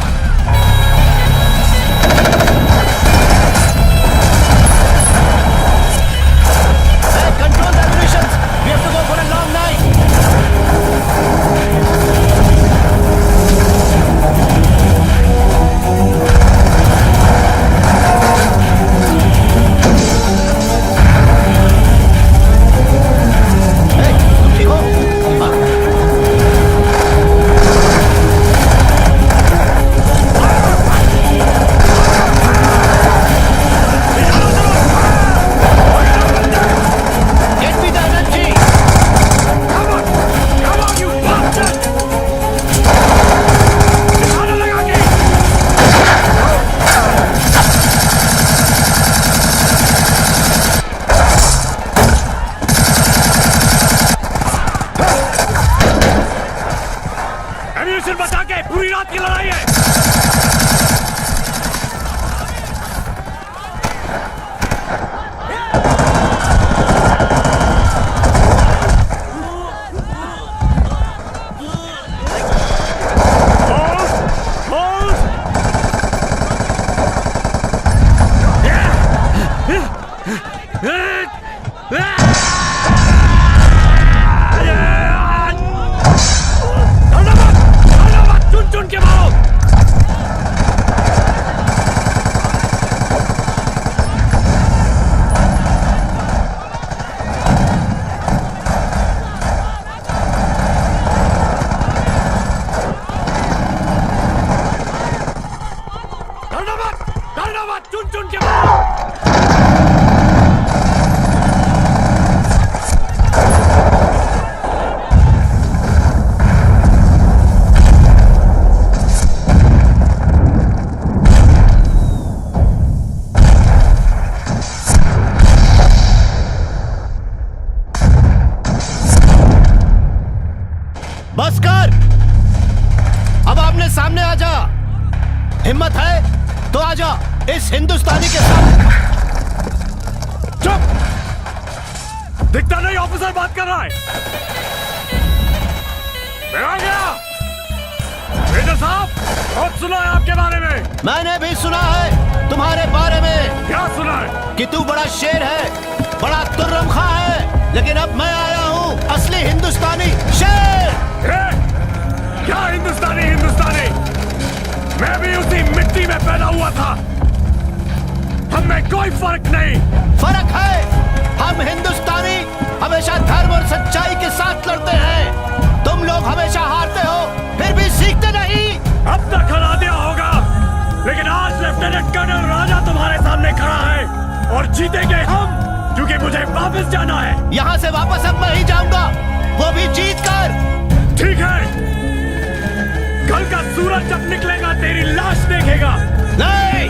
Control the ammunitions. We have to go for a long night. बचा के पूरी रात की लड़ाई है। चुन चुन के मारो। बस कर। अब आमने सामने आ जा। हिम्मत है तो आ जा इस हिंदुस्तानी के साथ। चुप! दिखता नहीं ऑफिसर बात कर रहा है। मैं आ गया। मेजर साहब, बहुत सुना है आपके बारे में। मैंने भी सुना है तुम्हारे बारे में। क्या सुना है? कि तू बड़ा शेर है, बड़ा तुर्रमखा है, लेकिन अब मैं आया हूँ असली हिंदुस्तानी शेर। क्या हिंदुस्तानी? मैं भी उसी मिट्टी में पैदा हुआ था। हम में कोई फर्क नहीं। फर्क है। हम हिंदुस्तानी हमेशा धर्म और सच्चाई के साथ लड़ते हैं। तुम लोग हमेशा हारते हो, फिर भी सीखते नहीं। अब तक हरा दिया होगा, लेकिन आज लेफ्टिनेंट कर्नल राजा तुम्हारे सामने खड़ा है और जीतेंगे हम, क्योंकि मुझे वापस जाना है। यहाँ से वापस अब मैं ही जाऊंगा, वो भी जीत कर। ठीक है, कल का सूरज जब निकलेगा तेरी लाश देखेगा। नहीं,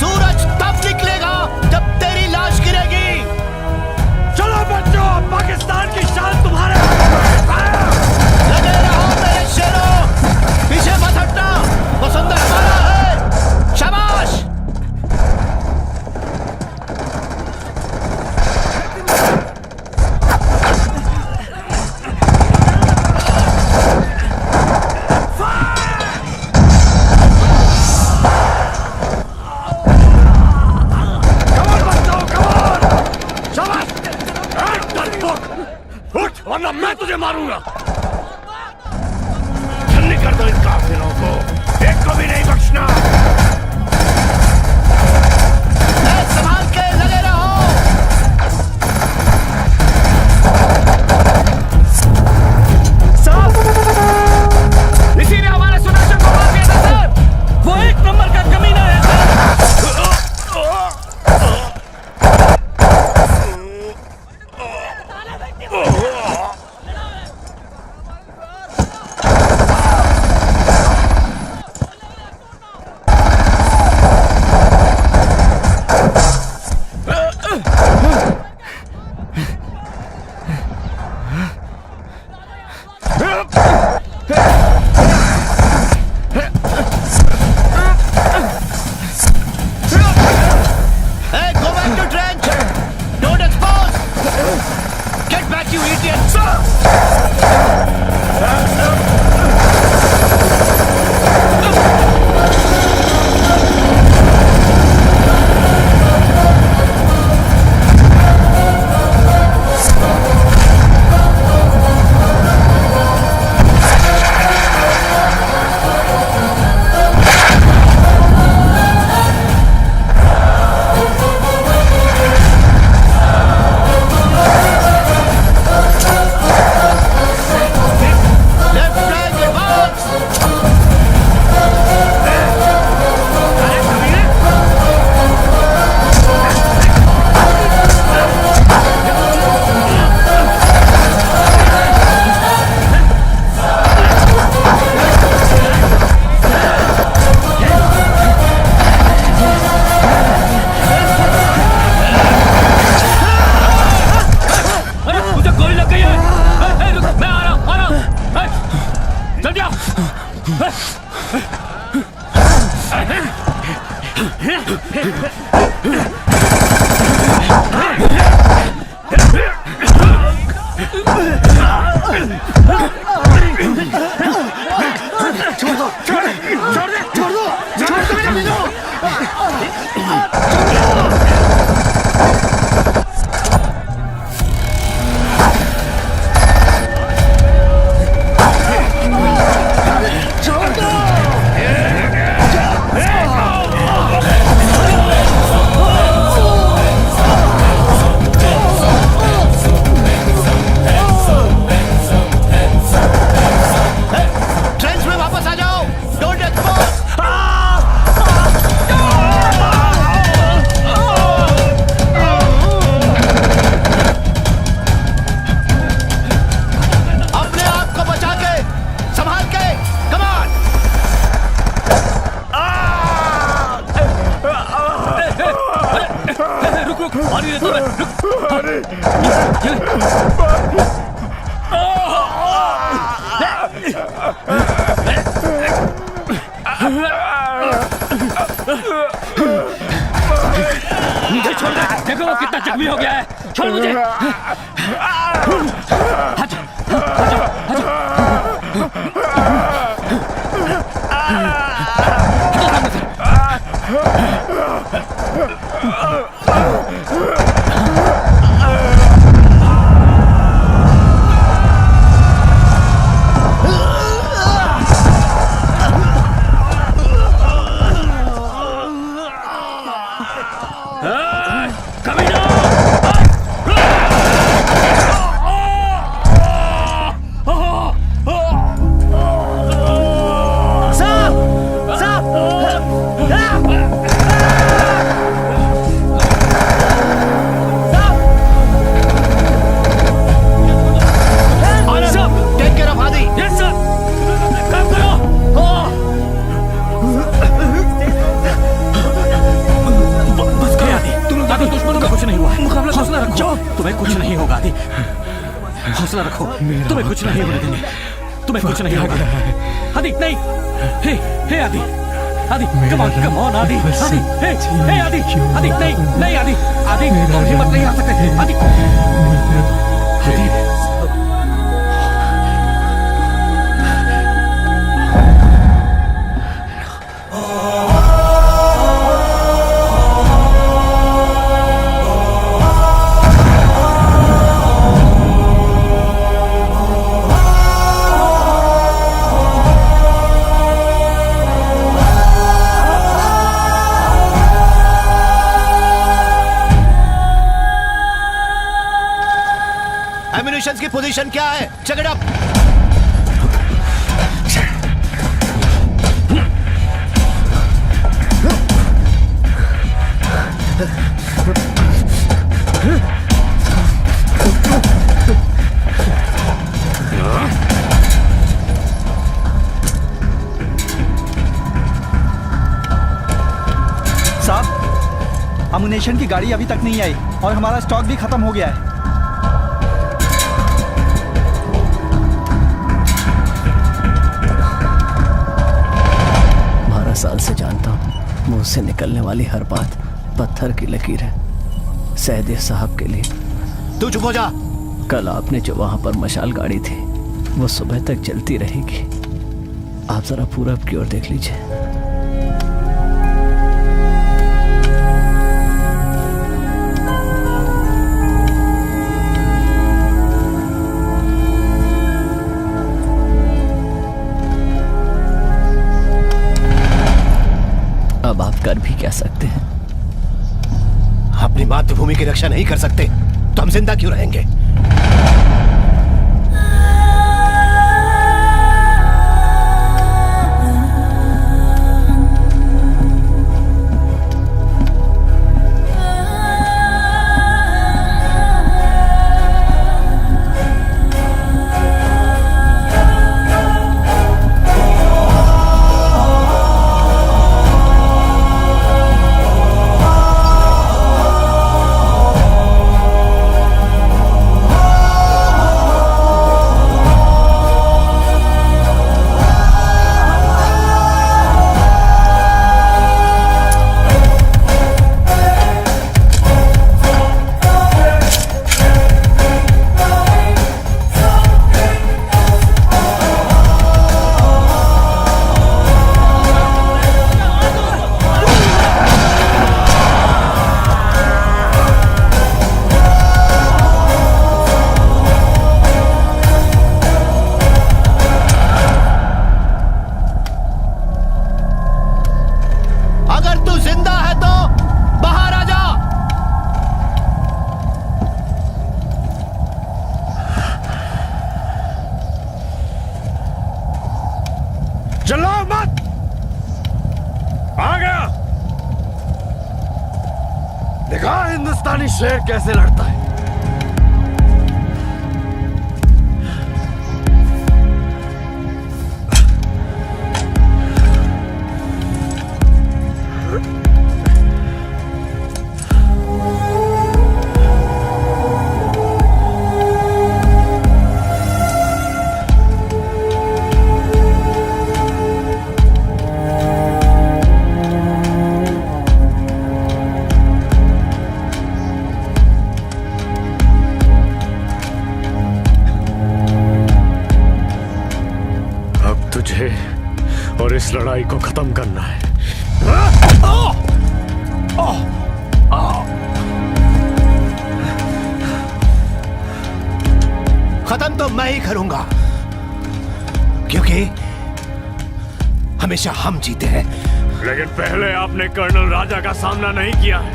सूरज तब निकलेगा जब तेरी लाश गिरेगी। चलो बच्चों, पाकिस्तान की शान तुम्हारे लगे रहो मेरे शेरों, पीछे मत हटना, वसुंधरा हमारा है। शाबाश। वरना मैं तुझे मारूंगा। जल्दी कर दो इन काफिरों को, एक को भी नहीं बख्शना। संभाल के लगे रहो। साहब, इसी ने हमारे सुदर्शन को मार दिया था सर। वो एक नंबर का कमीना है सर। अरे गया है, छोड़ मुझे। तुम्हें कुछ नहीं होगा आदि, हौसला रखो, तुम्हें कुछ नहीं होने देंगे, तुम्हें कुछ नहीं होगा आदि। नहीं, हे हे आदि, आदि कम ऑन आदि, आदि हे हे आदि, आदि नहीं आदि, आदि तुम हिम्मत नहीं आ सकते आदि, आदि की पोजीशन क्या है? Check it up. साहब, अम्युनिशन की गाड़ी अभी तक नहीं आई और हमारा स्टॉक भी खत्म हो गया है। 12 साल से जानता हूँ, मुंह से निकलने वाली हर बात पत्थर की लकीर है सहदेव साहब के लिए। तू चुप हो जा। कल आपने जो वहां पर मशाल गाड़ी थी वो सुबह तक जलती रहेगी। आप जरा पूरब की ओर देख लीजिए। अब आप कर भी क्या सकते हैं? अपनी मातृभूमि की रक्षा नहीं कर सकते तो हम जिंदा क्यों रहेंगे? चिल्लाओ मत। आ गया। देखा हिंदुस्तानी शेर कैसे लड़ता है। इस लड़ाई को खत्म करना है। खत्म तो मैं ही करूंगा, क्योंकि हमेशा हम जीते हैं। लेकिन पहले आपने कर्नल राजा का सामना नहीं किया है।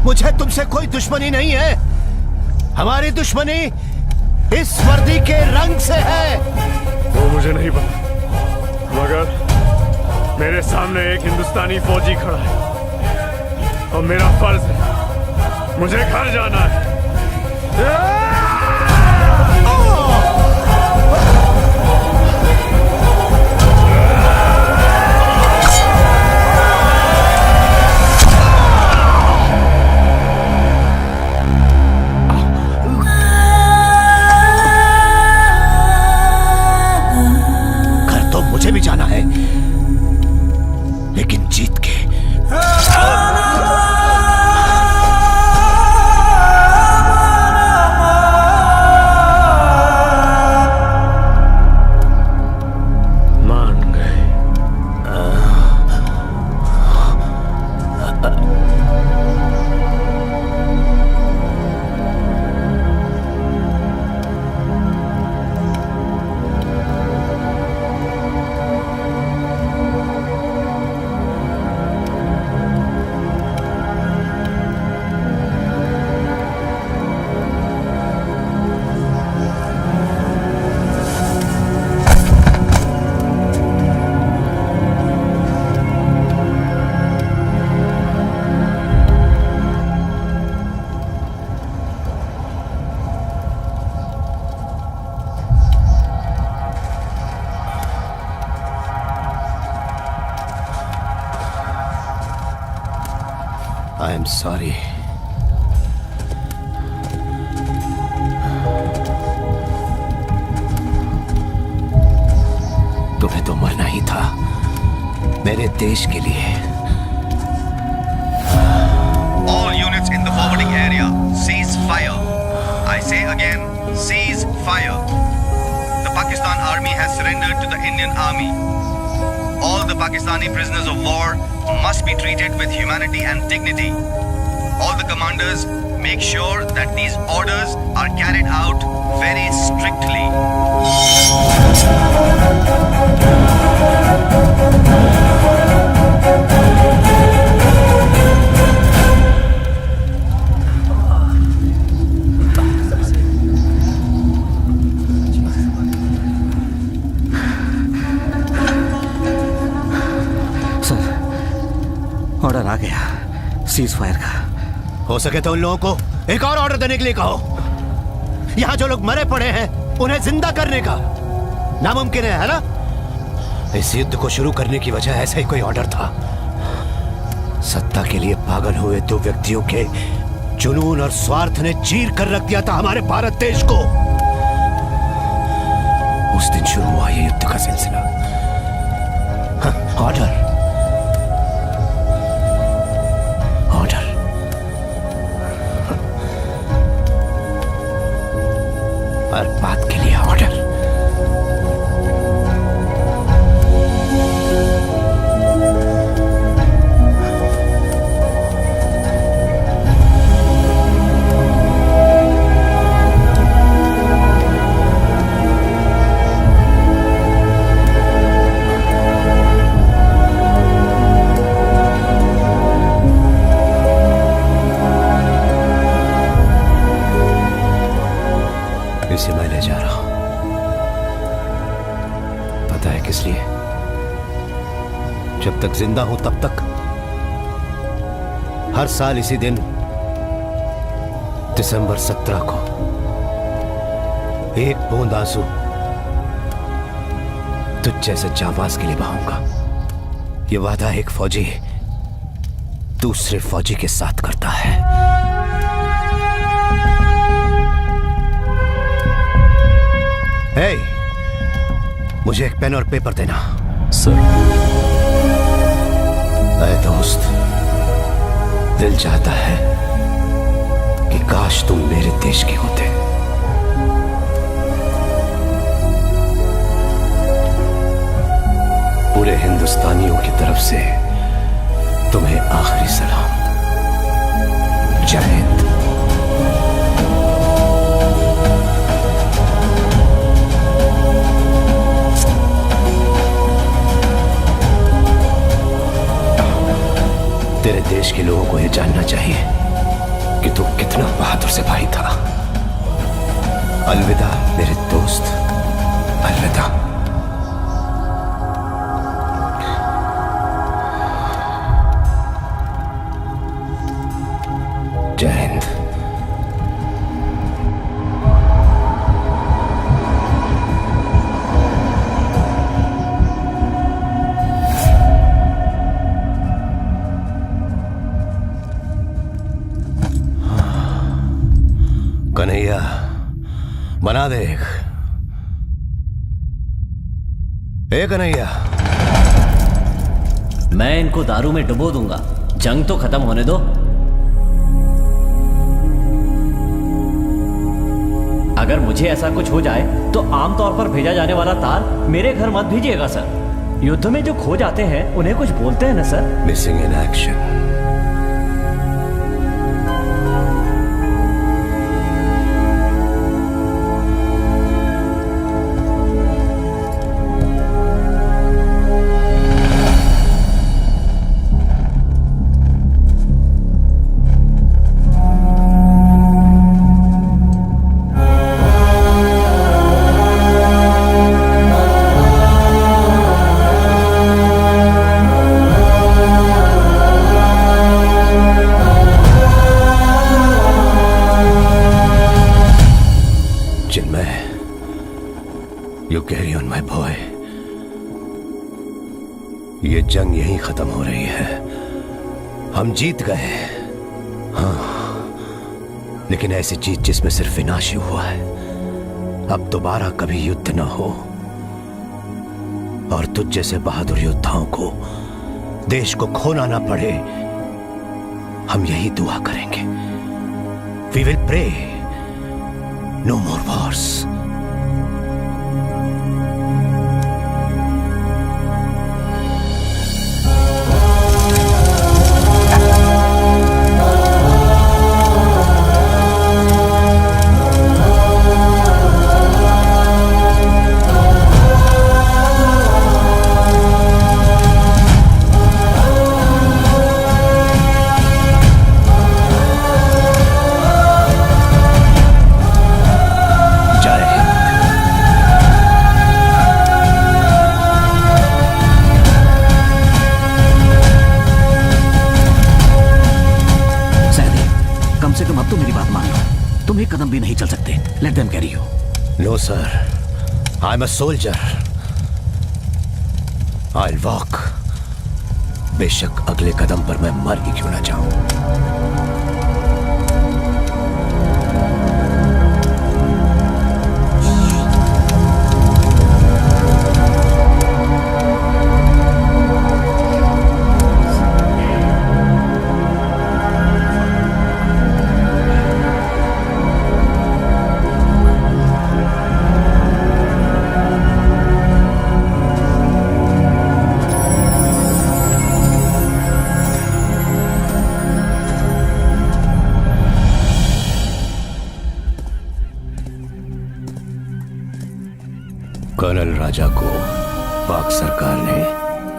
मुझे तुमसे कोई दुश्मनी नहीं है। हमारी दुश्मनी इस वर्दी के रंग से है। वो मुझे नहीं पता, मगर मेरे सामने एक हिंदुस्तानी फौजी खड़ा है और मेरा फर्ज है, मुझे घर जाना है। मुझे भी जाना है, लेकिन जीत के। मान गए। I am sorry. तुम्हें तो मरना ही था मेरे देश के लिए। All units in the forwarding area, cease fire. I say again, cease fire. The Pakistan Army has surrendered to the Indian Army. All the Pakistani prisoners of war must be treated with humanity and dignity. All the commanders make sure that these orders are carried out very strictly. Order आ गया cease fire का। हो सके तो उन लोगों को एक और ऑर्डर देने के लिए कहो। यहां जो लोग मरे पड़े हैं उन्हें जिंदा करने का नामुमकिन है ना? इस युद्ध को शुरू करने की वजह ऐसा ही कोई ऑर्डर था। सत्ता के लिए पागल हुए दो व्यक्तियों के जुनून और स्वार्थ ने चीर कर रख दिया था हमारे भारत देश को। उस दिन शुरू हुआ ये युद्ध का सिलसिला। ऑर्डर हर बात के लिए ऑर्डर। इसे मैं ले जा रहा हूं। पता है किस लिए? जब तक जिंदा हूं तब तक हर साल इसी दिन दिसंबर 17 को एक बूंद आंसू तुझ जैसे जाबाज के लिए बहाऊंगा। ये वादा एक फौजी दूसरे फौजी के साथ करता है। हे, मुझे एक पेन और पेपर देना। सर। अरे दोस्त, दिल चाहता है कि काश तुम मेरे देश के होते। पूरे हिंदुस्तानियों की तरफ से तुम्हें आखिरी सलाम। जय हिंद। तेरे देश के लोगों को यह जानना चाहिए कि तू कितना बहादुर सिपाही था। अलविदा मेरे दोस्त, अलविदा। जय हिंद। कन्हैया, बना दे एक। ए कन्हैया। मैं इनको दारू में डुबो दूंगा, जंग तो खत्म होने दो। अगर मुझे ऐसा कुछ हो जाए तो आमतौर पर भेजा जाने वाला तार मेरे घर मत भेजिएगा सर। युद्ध में जो खो जाते हैं उन्हें कुछ बोलते हैं ना सर। Missing in action. ये जंग यहीं खत्म हो रही है। हम जीत गए, हाँ, लेकिन ऐसी जीत जिसमें सिर्फ विनाश ही हुआ है। अब दोबारा कभी युद्ध न हो और तुझ जैसे बहादुर योद्धाओं को देश को खोना ना पड़े, हम यही दुआ करेंगे। We will pray no more wars. कदम भी नहीं चल सकते। Let them carry you. No sir, I am a soldier. I will walk. बेशक अगले कदम पर मैं मर ही क्यों ना जाऊं। कर्नल राजा को पाक सरकार ने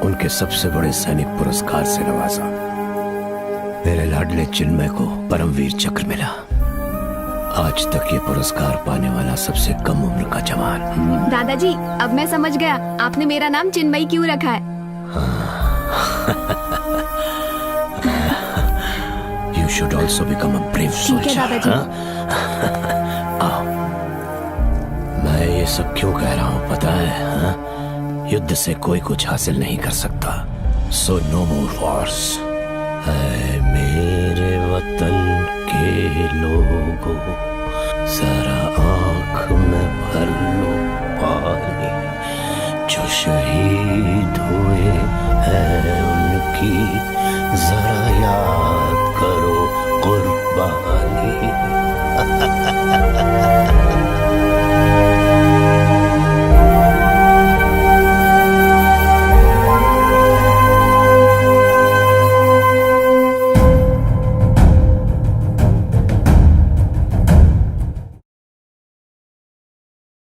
उनके सबसे बड़े सैनिक पुरस्कार से नवाजा। मेरे लाडले चिन्मय को परमवीर चक्र मिला। आज तक ये पुरस्कार पाने वाला सबसे कम उम्र का जवान। दादाजी, अब मैं समझ गया आपने मेरा नाम चिन्मयी क्यों रखा है। You should also become a brave soldier. ठीक है दादाजी। आओ। मैं ये सब क्यों कह रहा हूँ पता है? हाँ? युद्ध से कोई कुछ हासिल नहीं कर सकता। So no more wars. ऐ मेरे वतन के लोगों, जरा आँख में भर लो पानी। जो शहीद हुए हैं उनकी जरा याद करो कुर्बानी।